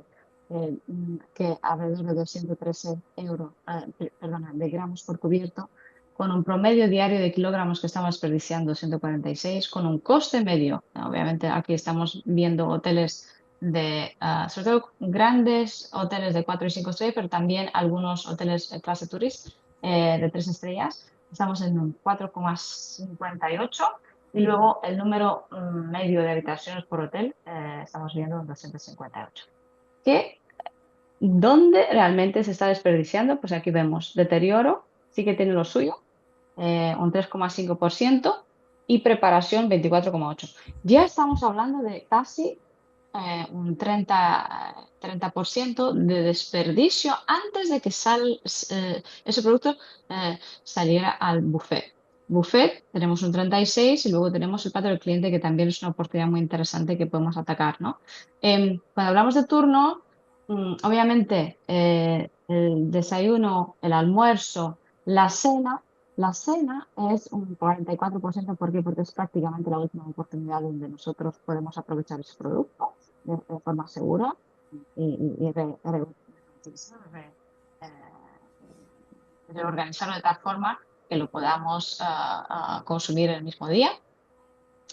que alrededor de 213 de gramos por cubierto, con un promedio diario de kilogramos que estamos desperdiciando 146, con un coste medio. Obviamente aquí estamos viendo hoteles sobre todo grandes hoteles de 4 y 5 estrellas, pero también algunos hoteles de clase tourist de 3 estrellas. Estamos en un 4,58 y luego el número medio de habitaciones por hotel estamos viendo un 258. ¿Dónde realmente se está desperdiciando? Pues aquí vemos deterioro, sí que tiene lo suyo, un 3,5% y preparación 24,8%. Ya estamos hablando de casi un 30% de desperdicio antes de que ese producto saliera al buffet. Buffet tenemos un 36 y luego tenemos el plato del cliente, que también es una oportunidad muy interesante que podemos atacar, ¿no? Cuando hablamos de turno, obviamente el desayuno, el almuerzo, la cena es un 44%. ¿Por qué? Porque es prácticamente la última oportunidad donde nosotros podemos aprovechar ese producto de forma segura y reorganizarlo de tal forma que lo podamos consumir el mismo día.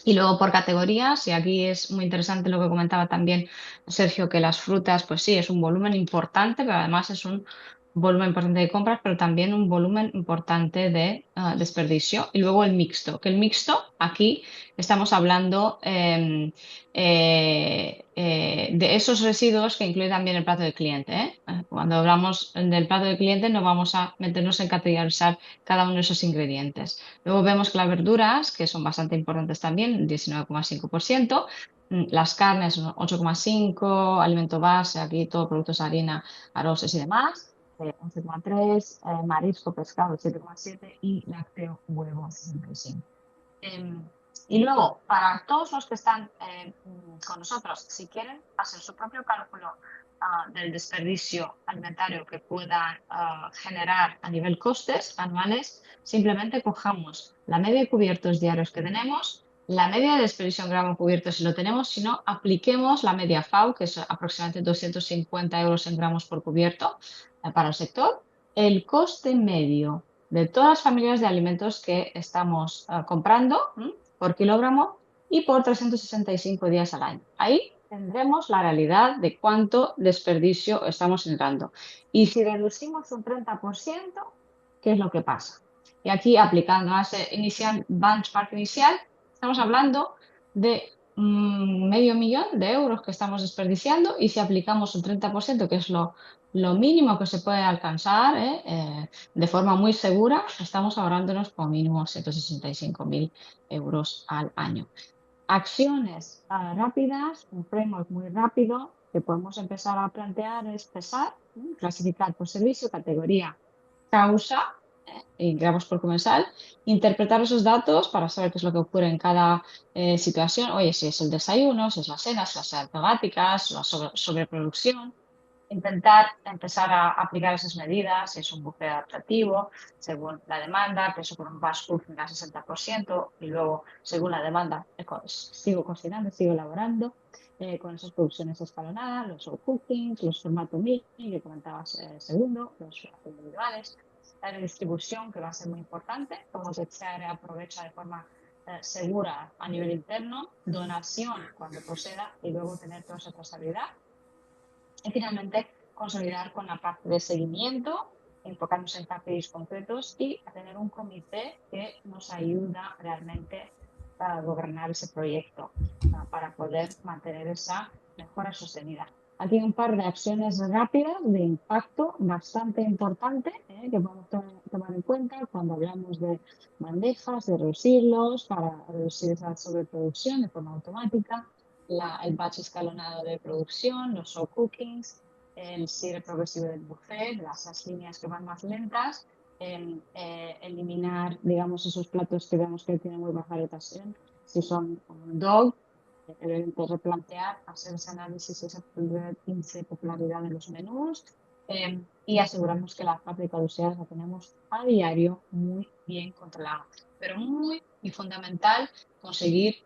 Y luego por categorías, y aquí es muy interesante lo que comentaba también Sergio, que las frutas, pues sí, es un volumen importante, pero además es un volumen importante de compras, pero también un volumen importante de desperdicio. Y luego el mixto, que el mixto, aquí estamos hablando de esos residuos que incluye también el plato del cliente. Cuando hablamos del plato del cliente no vamos a meternos en categorizar cada uno de esos ingredientes. Luego vemos que las verduras, que son bastante importantes también, 19,5%, las carnes, 8,5%, alimento base, aquí todo productos de harina, arroces y demás, 11,3%, marisco, pescado, 7,7% y lácteo, huevo, 65%. Y luego, para todos los que están con nosotros, si quieren hacer su propio cálculo del desperdicio alimentario que pueda generar a nivel costes anuales, simplemente cojamos la media de cubiertos diarios que tenemos, la media de desperdicio en gramo cubierto si lo tenemos, si no, apliquemos la media FAO, que es aproximadamente 250 euros en gramos por cubierto para el sector. El coste medio de todas las familias de alimentos que estamos comprando por kilogramo y por 365 días al año. Ahí tendremos la realidad de cuánto desperdicio estamos generando. Y si reducimos un 30%, ¿qué es lo que pasa? Y aquí, aplicando a ese benchmark inicial, estamos hablando de medio millón de euros que estamos desperdiciando, y si aplicamos un 30%, que es lo mínimo que se puede alcanzar de forma muy segura, estamos ahorrándonos como mínimo 165.000 euros al año. Acciones rápidas, un framework muy rápido que podemos empezar a plantear es pesar, clasificar por servicio, categoría, causa y gramos por comensal, interpretar esos datos para saber qué es lo que ocurre en cada situación. Oye, si es el desayuno, si es la cena, si las temáticas, la sobreproducción. Intentar empezar a aplicar esas medidas, si es un buffet adaptativo, según la demanda, que eso con un batch cooking al 60%, y luego, según la demanda, sigo cocinando, sigo elaborando, con esas producciones escalonadas, los slow cookings, los formato mini, que comentabas segundo, los individuales, la redistribución, que va a ser muy importante, cómo se aprovecha de forma segura a nivel interno, donación cuando proceda, y luego tener toda esa trazabilidad. Y finalmente, consolidar con la parte de seguimiento, enfocarnos en KPIs concretos y a tener un comité que nos ayuda realmente a gobernar ese proyecto para poder mantener esa mejora sostenida. Aquí hay un par de acciones rápidas de impacto bastante importante que podemos tomar en cuenta cuando hablamos de bandejas, de reducirlos para reducir esa sobreproducción de forma automática. El batch escalonado de producción, los slow cookings, el cierre progresivo del buffet, las líneas que van más lentas, eliminar, digamos, esos platos que vemos que tienen muy baja rotación, si son un dog, replantear, hacer ese análisis, esa popularidad de los menús y asegurarnos que la parte de caducidad la tenemos a diario muy bien controlada. Pero muy y fundamental conseguir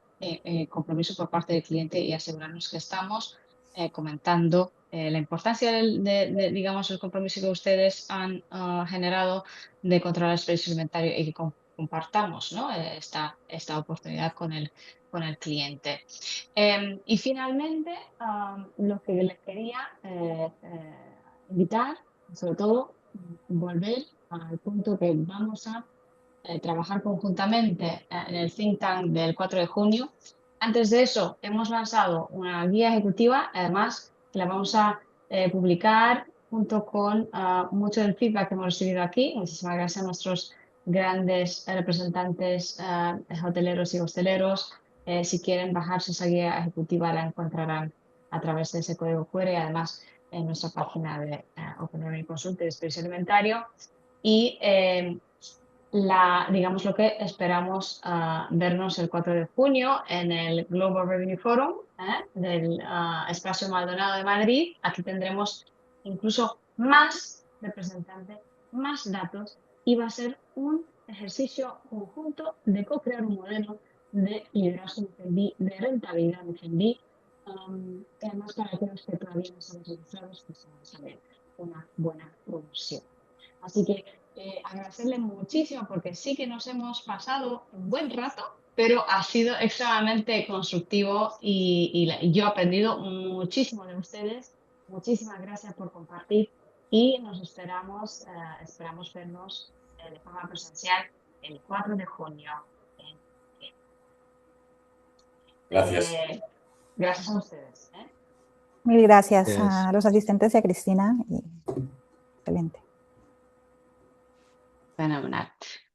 compromiso por parte del cliente y asegurarnos que estamos comentando la importancia digamos, el compromiso que ustedes han generado de controlar el desperdicio alimentario y que compartamos, ¿no? esta oportunidad con el cliente. Y finalmente, lo que les quería invitar, sobre todo, volver al punto que vamos a trabajar conjuntamente en el think tank del 4 de junio. Antes de eso, hemos lanzado una guía ejecutiva, además, que la vamos a publicar junto con mucho del feedback que hemos recibido aquí. Muchísimas gracias a nuestros grandes representantes hoteleros y hosteleros. Si quieren bajarse esa guía ejecutiva, la encontrarán a través de ese código QR y además en nuestra página de Open Learning Consult de desperdicio alimentario. Y digamos lo que esperamos vernos el 4 de junio en el Global Revenue Forum del Espacio Maldonado de Madrid. Aquí tendremos incluso más representantes, más datos, y va a ser un ejercicio conjunto de co-crear un modelo de liderazgo de F&B, de rentabilidad de F&B, que además para aquellos que todavía no estamos registrados, pues vamos a ver una buena promoción. Así que agradecerle muchísimo porque sí que nos hemos pasado un buen rato, pero ha sido extremadamente constructivo y yo he aprendido muchísimo de ustedes. Muchísimas gracias por compartir y nos esperamos vernos de forma presencial el 4 de junio. Gracias. Gracias a ustedes. Mil gracias a los asistentes y a Cristina. Excelente. Fenomenal.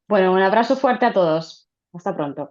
Bueno, un abrazo fuerte a todos. Hasta pronto.